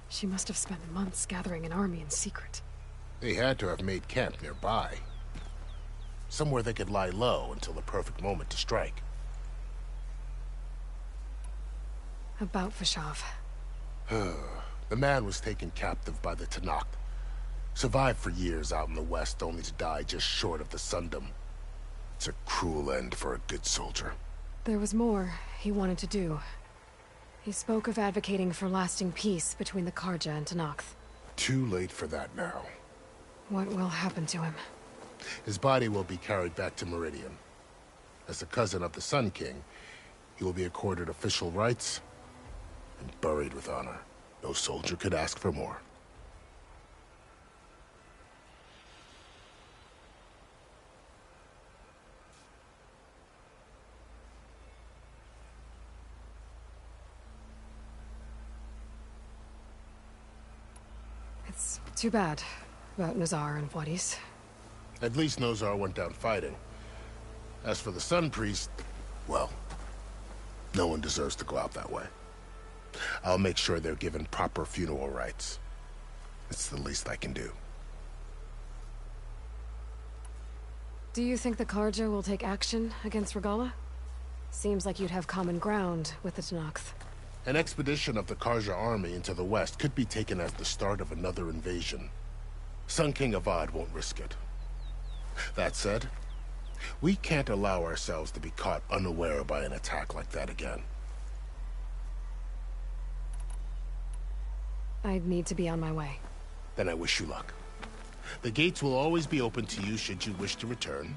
she must have spent months gathering an army in secret. They had to have made camp nearby. Somewhere they could lie low until the perfect moment to strike. About Fashav. The man was taken captive by the Tenakth. Survived for years out in the west, only to die just short of the Sundom. It's a cruel end for a good soldier. There was more he wanted to do. He spoke of advocating for lasting peace between the Carja and Tenakth. Too late for that now. What will happen to him? His body will be carried back to Meridian. As a cousin of the Sun King, he will be accorded official rights and buried with honor. No soldier could ask for more. It's too bad about Nazar and Wadis. At least Nozar went down fighting. As for the Sun Priest, well, no one deserves to go out that way. I'll make sure they're given proper funeral rites. It's the least I can do. Do you think the Carja will take action against Regalla? Seems like you'd have common ground with the Tenakth. An expedition of the Carja army into the west could be taken as the start of another invasion. Sun King Avad won't risk it. That said, we can't allow ourselves to be caught unaware by an attack like that again. I'd need to be on my way. Then I wish you luck. The gates will always be open to you should you wish to return.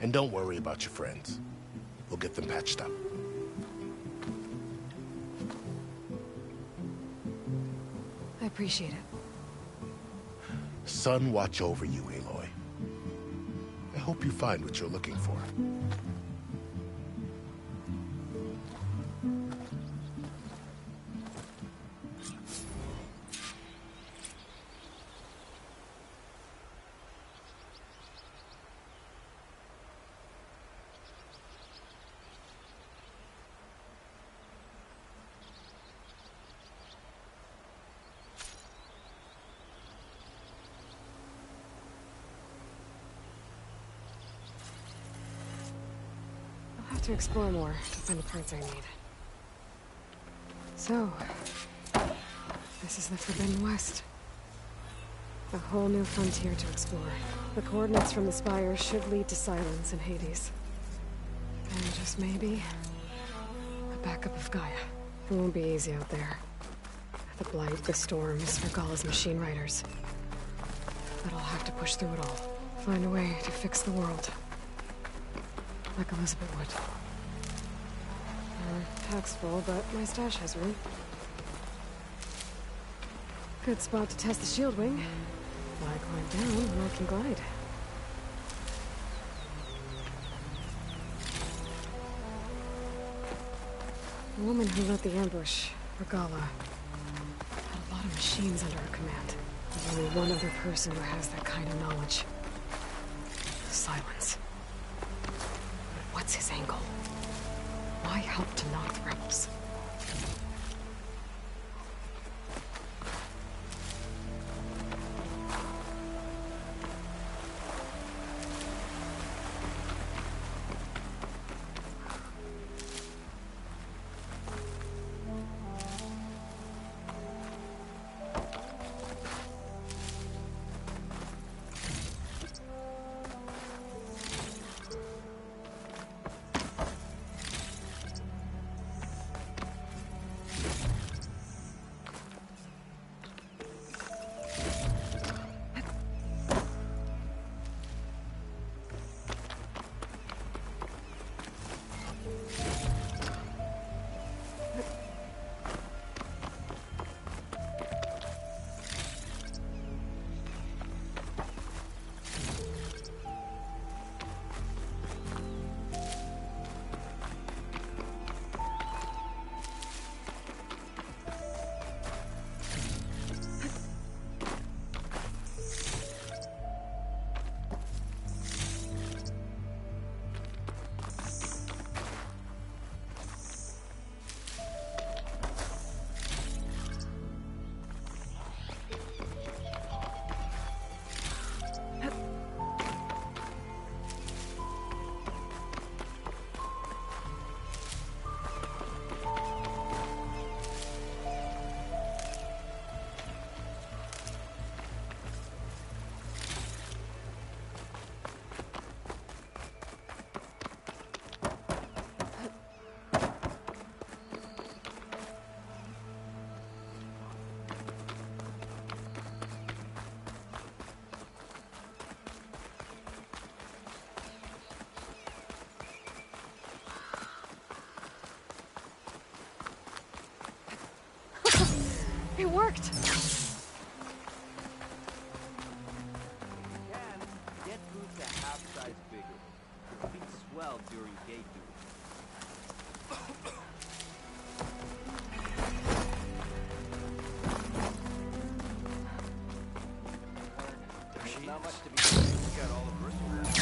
And don't worry about your friends. We'll get them patched up. I appreciate it. Sun watch over you, Aloy. I hope you find what you're looking for. To explore more to find the parts I need. So, This is the Forbidden West. A whole new frontier to explore. The coordinates from the spire should lead to Silence and Hades. And just maybe, a backup of Gaia. It won't be easy out there. The Blight, the Storms, Regalla's machine riders. But I'll have to push through it all. Find a way to fix the world. Like Elizabeth would. Pack's full, but my stash has room. Good spot to test the shield wing. Why climb down when I can glide? The woman who led the ambush, Regalla, had a lot of machines under her command. There's only one other person who has that kind of knowledge. Silence. What's his angle? Why help to knock the rebels? It worked! Get boots a half size bigger. Feet swell during gate duty. There's not much to be said. We got all the bristles.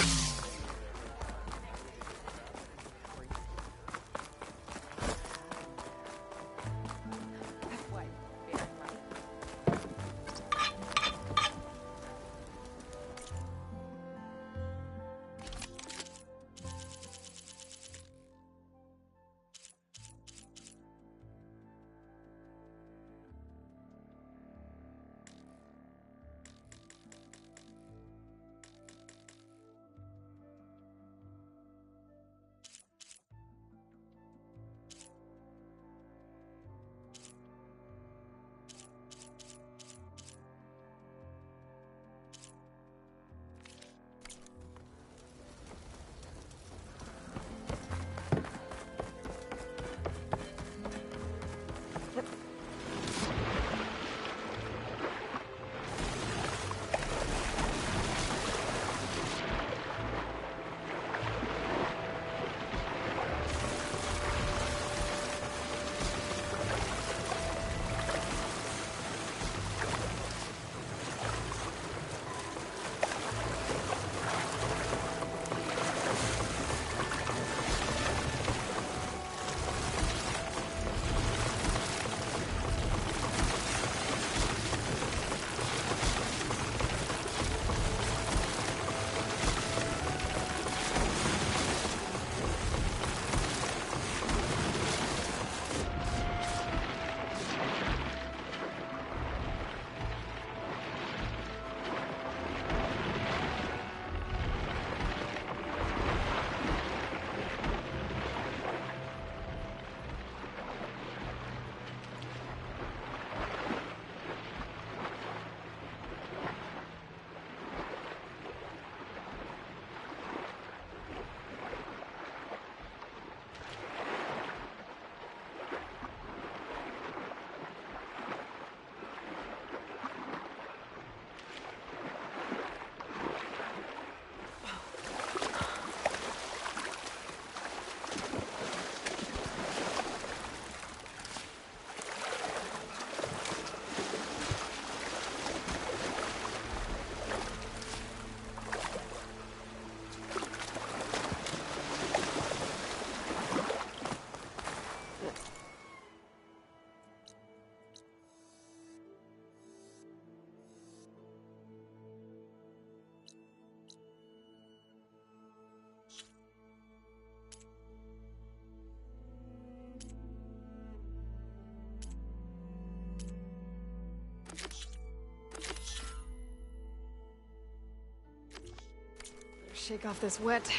Shake off this wet.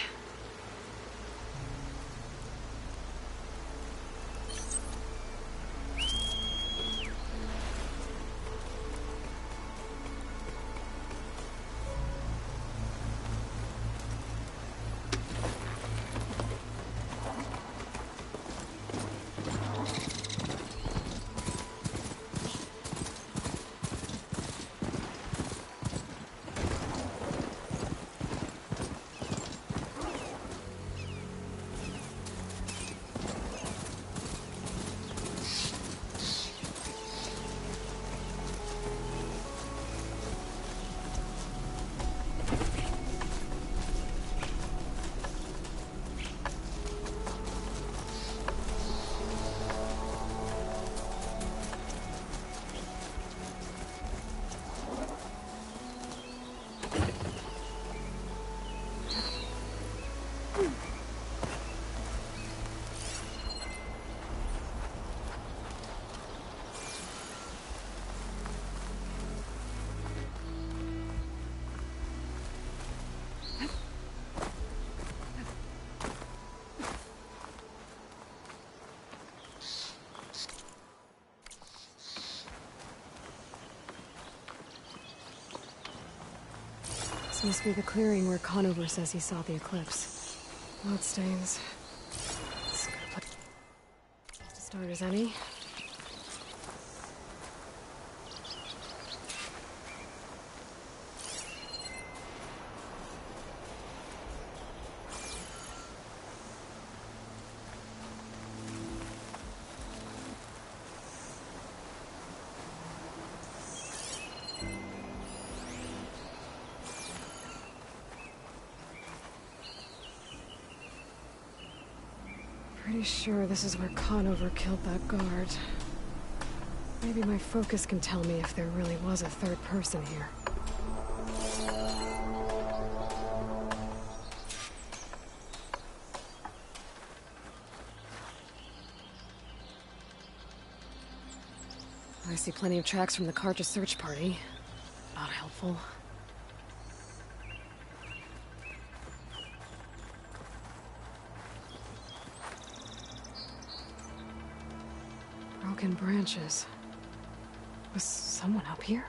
This must be the clearing where Conover says he saw the eclipse. Bloodstains. It's a good place to start as any. Pretty sure this is where Conover killed that guard. Maybe my focus can tell me if there really was a third person here. I see plenty of tracks from the Carja search party. Not helpful. Broken branches. Was someone up here?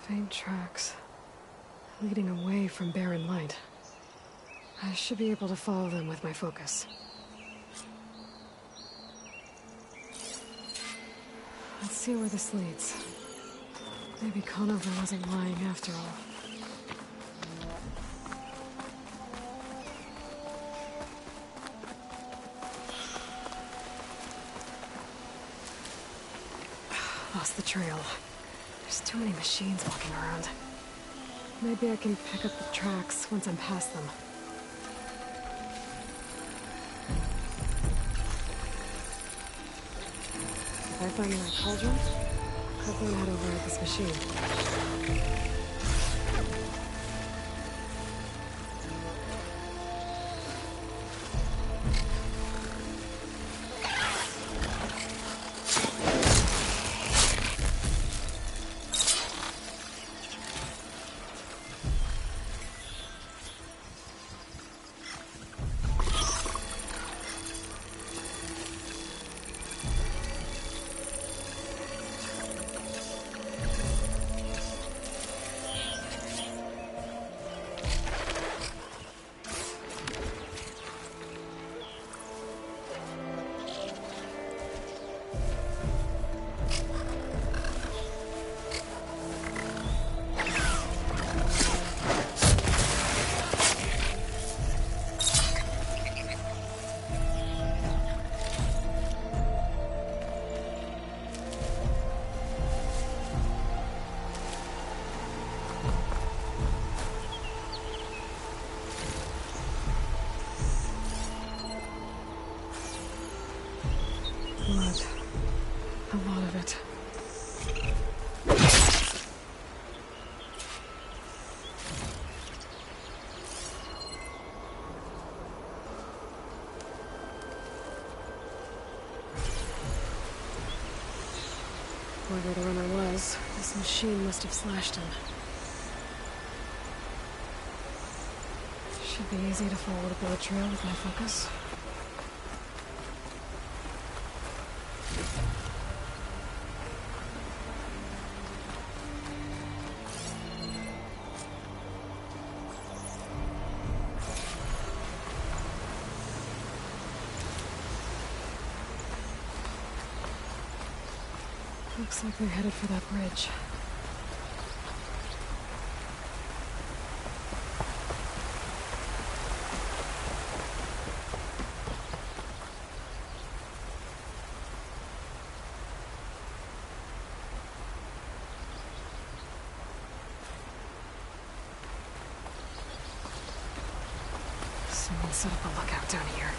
Faint tracks. Leading away from barren light. I should be able to follow them with my focus. Let's see where this leads. Maybe Conover wasn't lying after all. Lost the trail. There's too many machines walking around. Maybe I can pick up the tracks once I'm past them. If I find the right cauldron, I'll learn how to ride this machine. Whoever the runner was, this machine must have slashed him. Should be easy to follow the bullet trail with my focus. Looks like they're headed for that bridge. Someone set up a lookout down here.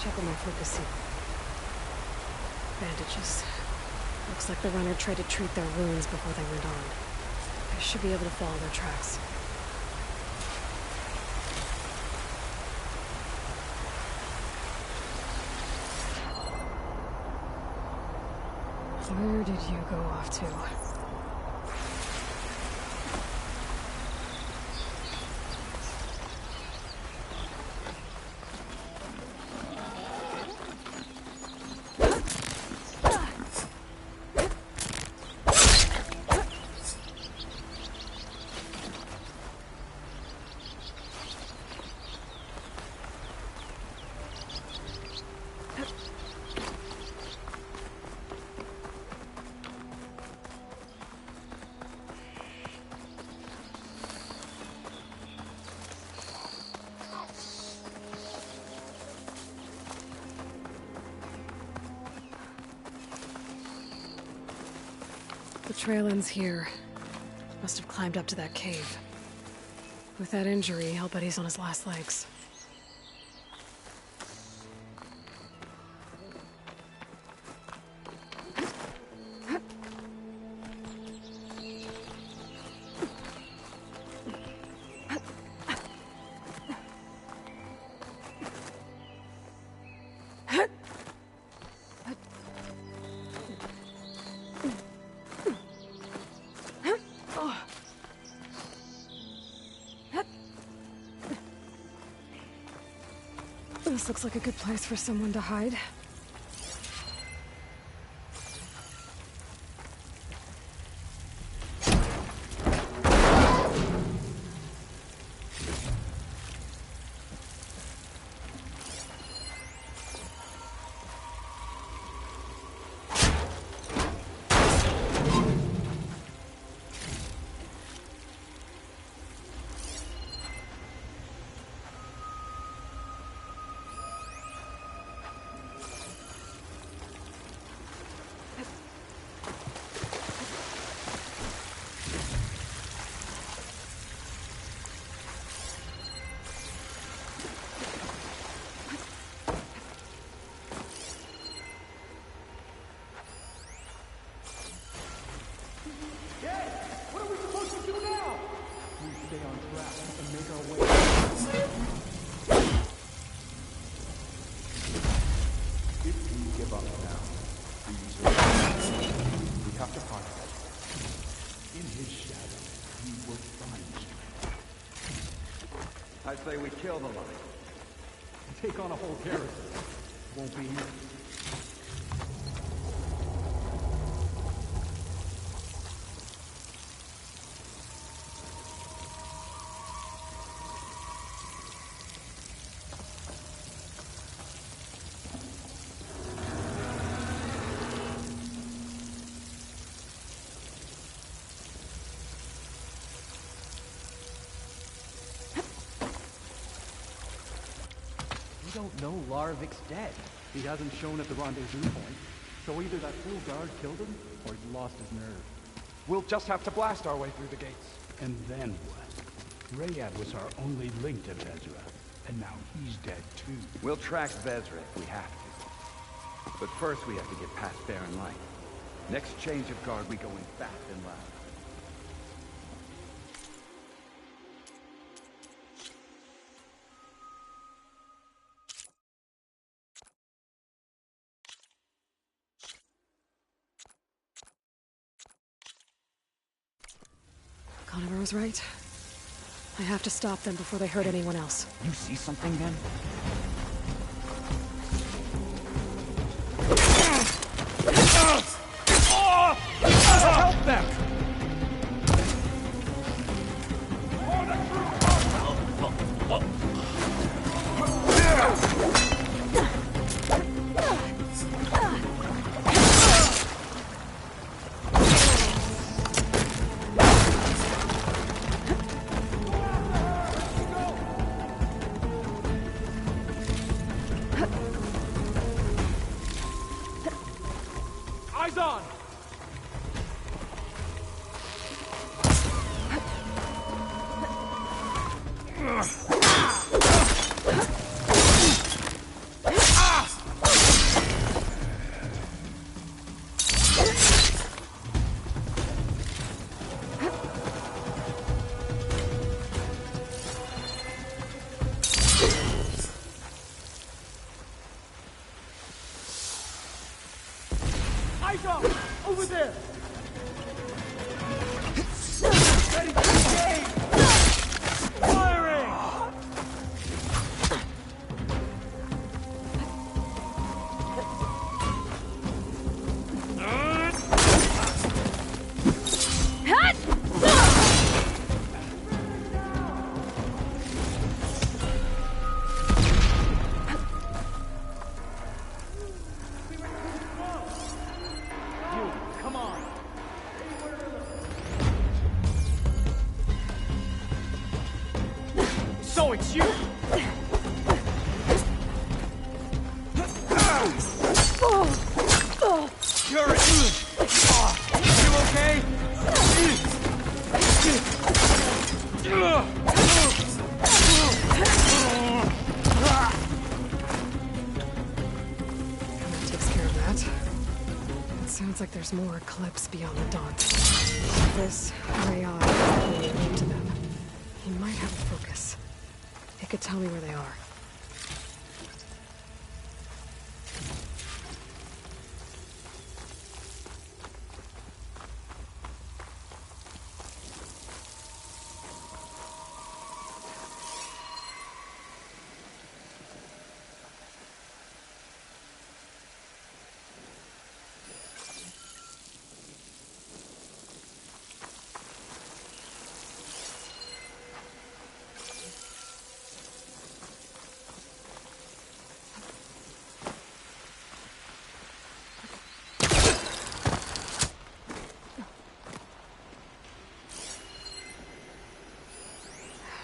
Check on my focus seat. Bandages. Looks like the runner tried to treat their wounds before they went on. I should be able to follow their tracks. Where did you go off to? The trail ends here. Must have climbed up to that cave. With that injury, I'll bet he's on his last legs. This looks like a good place for someone to hide. I say we kill the line. Take on a whole garrison. Won't be easy. We don't know Larvik's dead. He hasn't shown at the rendezvous point. So either that fool guard killed him, or he's lost his nerve. We'll just have to blast our way through the gates. And then what? Rayad was our only link to Vezra, and now he's dead too. We'll track Vezra if we have to. But first we have to get past Barren Light. Next change of guard, we go in fast and loud. Conover was right. I have to stop them before they hurt anyone else. You see something then? Help them! Eyes on! Eyes on! Over there! Ready to engage! Firing! Come on! So it's you! You're you okay? That takes care of that. It sounds like there's more Eclipse beyond the Daunt. This Rayad really linked to them. He might have a focus. It could tell me where they are.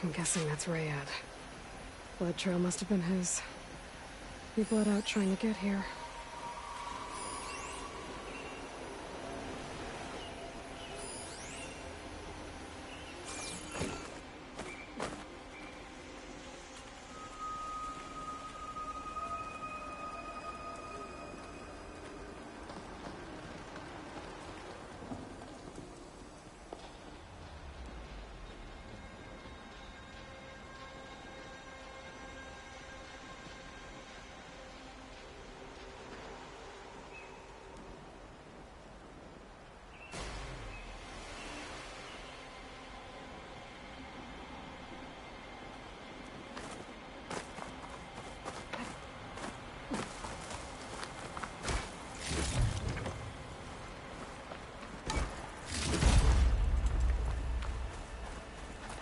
I'm guessing that's Rayad. Blood trail must have been his. He bled out trying to get here.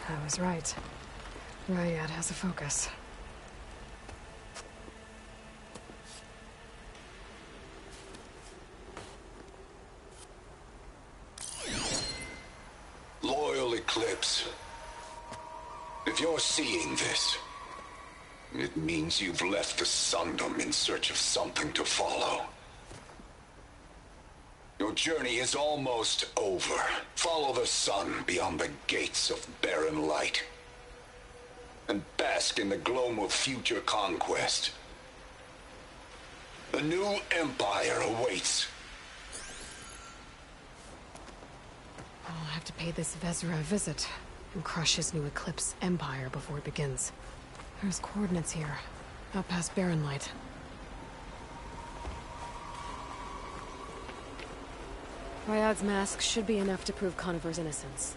I was right. Rayad has a focus. Loyal Eclipse. If you're seeing this, it means you've left the Sundom in search of something to follow. Your journey is almost over. Follow the sun beyond the gates of barren light. And bask in the gloam of future conquest. A new empire awaits. have to pay this Vezra a visit and crush his new Eclipse empire before it begins. There's coordinates here, out past Barren Light. Ryad's mask should be enough to prove Conover's innocence.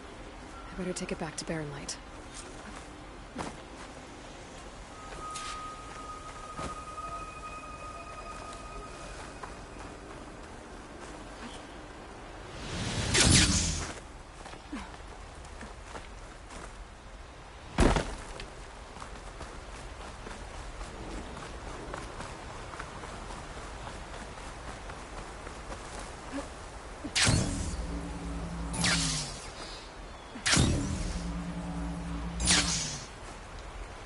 I better take it back to Barren Light.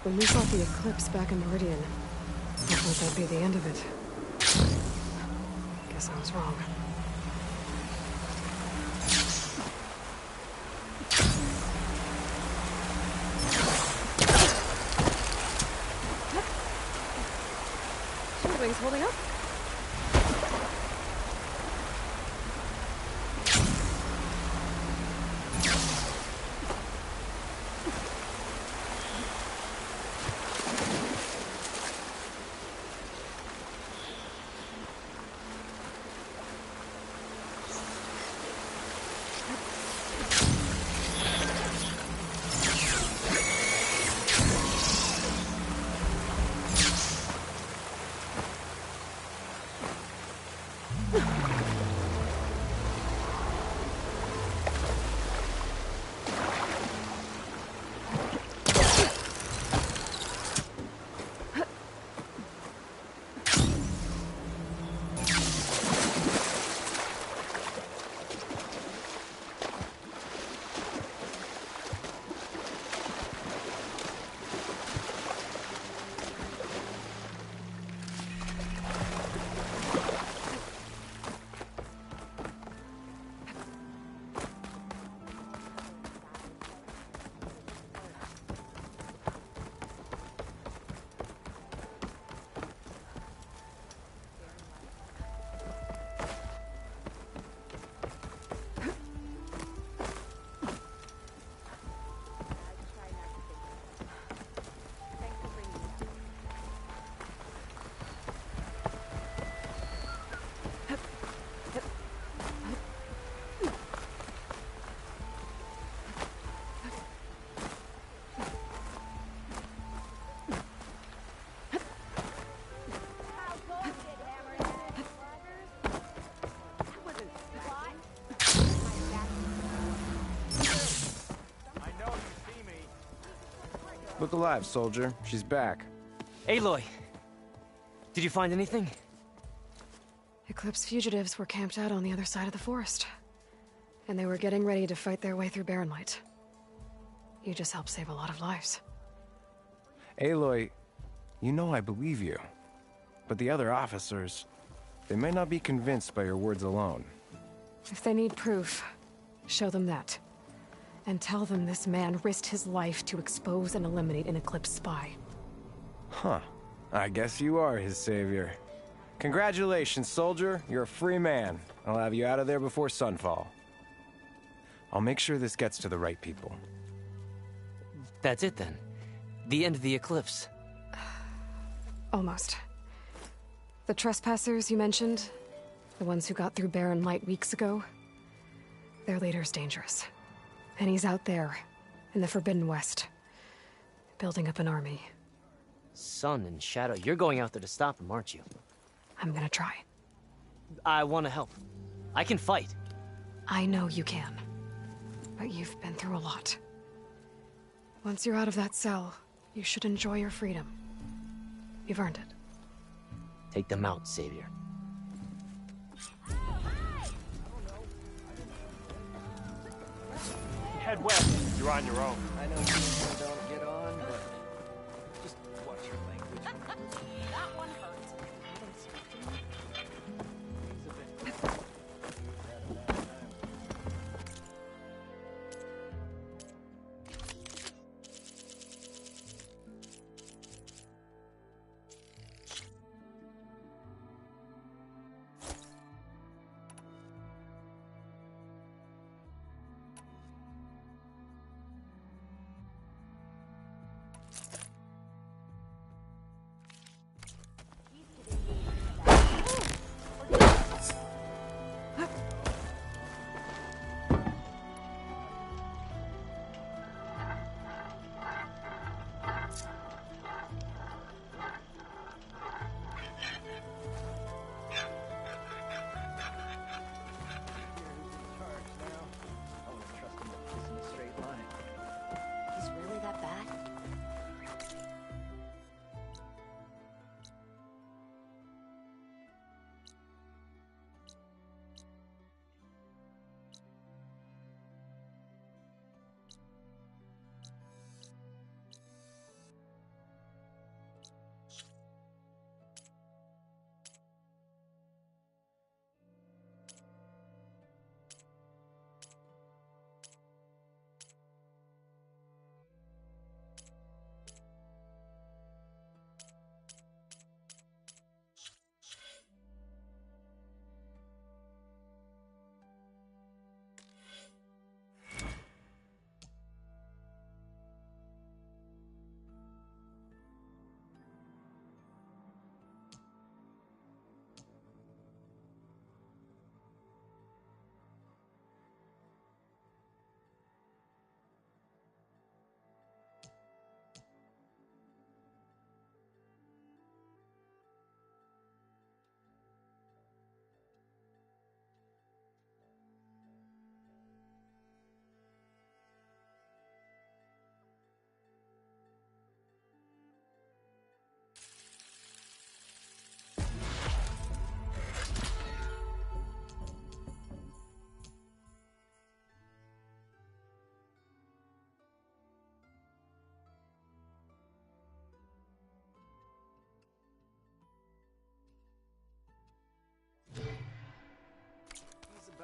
When we fought the Eclipse back in Meridian, I thought that'd be the end of it. Guess I was wrong. Shieldwing's holding up? Look alive, soldier. She's back. Aloy! Did you find anything? Eclipse fugitives were camped out on the other side of the forest. And they were getting ready to fight their way through Barren Light. You just helped save a lot of lives. Aloy, you know I believe you. But the other officers, they may not be convinced by your words alone. If they need proof, show them that. And tell them this man risked his life to expose and eliminate an Eclipse spy. Huh. I guess you are his savior. Congratulations, soldier. You're a free man. I'll have you out of there before sunfall. I'll make sure this gets to the right people. That's it then. The end of the Eclipse. Almost. The trespassers you mentioned, the ones who got through Barren Light weeks ago, their leader's dangerous. And he's out there, in the Forbidden West, building up an army. Sun and Shadow, you're going out there to stop him, aren't you? I'm gonna try. I want to help. I can fight. I know you can. But you've been through a lot. Once you're out of that cell, you should enjoy your freedom. You've earned it. Take them out, Savior. Head west. You're on your own. I know you don't get on, but just watch your language. That one hurt.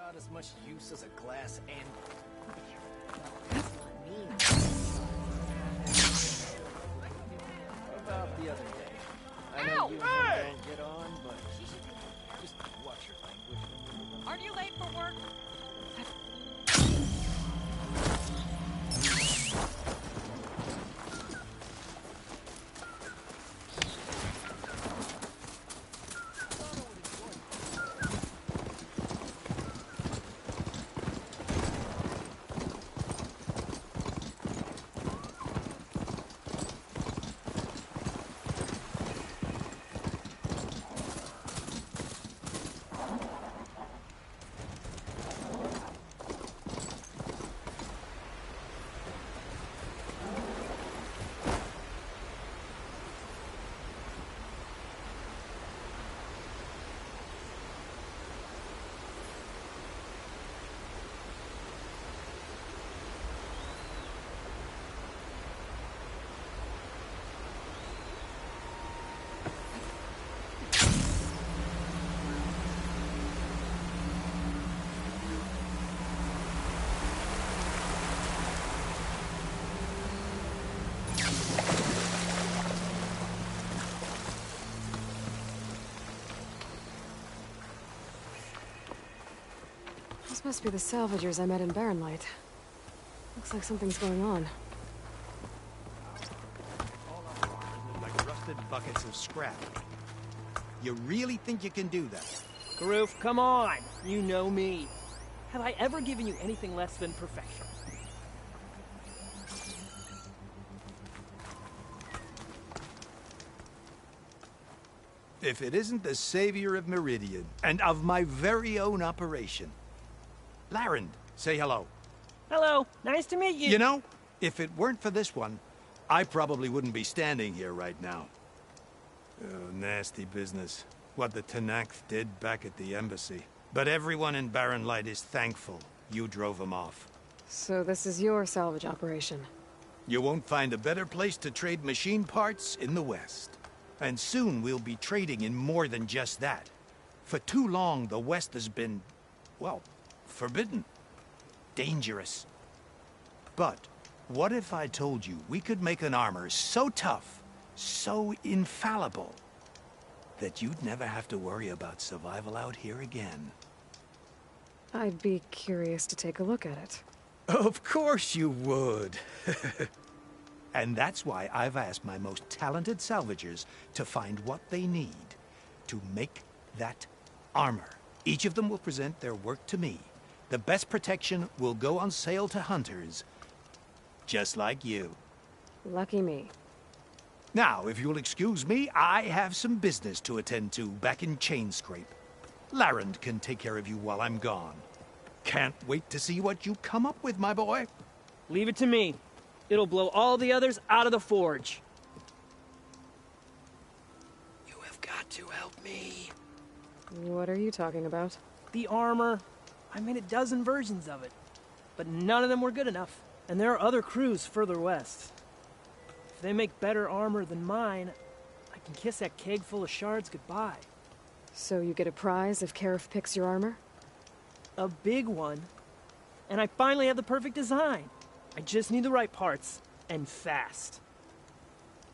about as much use as a glass anvil. What about the other day? I know you and him don't get on, but just watch your language. Aren't you late for work? This must be the salvagers I met in Barren Light. Looks like something's going on. Like rusted buckets of scrap. You really think you can do that? Karoof, come on! You know me. Have I ever given you anything less than perfection? If it isn't the savior of Meridian, and of my very own operation. Larend, say hello. Hello, nice to meet you. You know, if it weren't for this one, I probably wouldn't be standing here right now. Oh, nasty business. What the Tenakth did back at the embassy. But everyone in Barren Light is thankful you drove them off. So this is your salvage operation? You won't find a better place to trade machine parts in the West. And soon we'll be trading in more than just that. For too long, the West has been, well, forbidden. Dangerous. But what if I told you we could make an armor so tough, so infallible, that you'd never have to worry about survival out here again? I'd be curious to take a look at it. Of course you would. And that's why I've asked my most talented salvagers to find what they need to make that armor. Each of them will present their work to me. The best protection will go on sale to hunters, just like you. Lucky me. Now, if you'll excuse me, I have some business to attend to back in Chainscrape. Larend can take care of you while I'm gone. Can't wait to see what you come up with, my boy. Leave it to me. It'll blow all the others out of the forge. You have got to help me. What are you talking about? The armor. I made a dozen versions of it, but none of them were good enough. And there are other crews further west. If they make better armor than mine, I can kiss that keg full of shards goodbye. So you get a prize if Karif picks your armor? A big one. And I finally have the perfect design. I just need the right parts, and fast.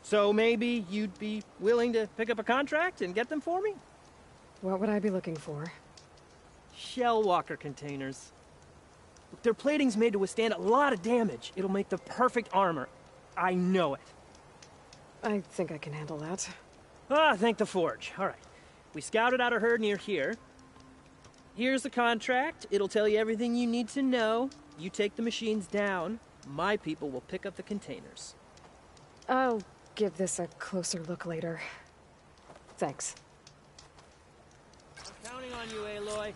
So maybe you'd be willing to pick up a contract and get them for me? What would I be looking for? Shell walker containers. Look, their plating's made to withstand a lot of damage. It'll make the perfect armor. I know it. I think I can handle that. Ah, thank the forge. All right. We scouted out a herd near here. Here's the contract. It'll tell you everything you need to know. You take the machines down. My people will pick up the containers. I'll give this a closer look later. Thanks. I'm counting on you, Aloy.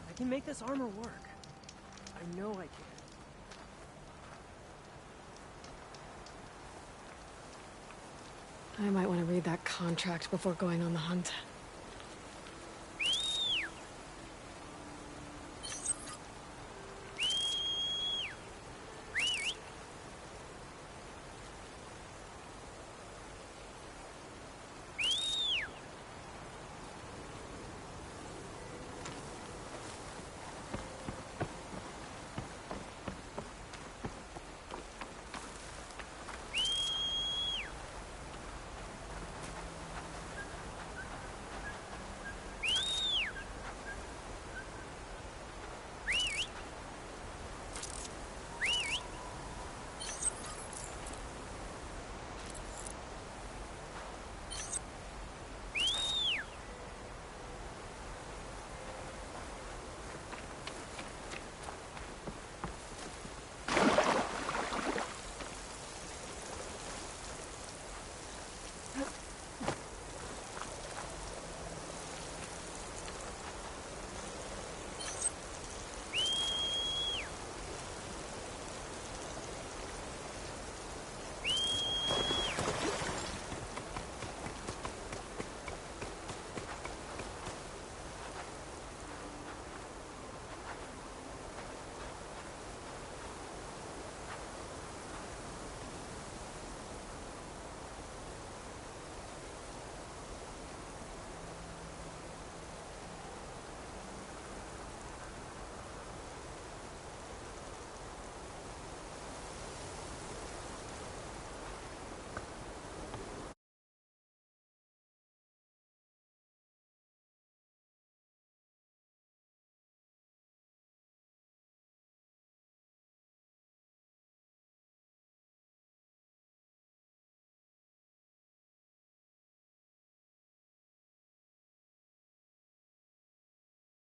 I can make this armor work. I know I can. I might want to read that contract before going on the hunt.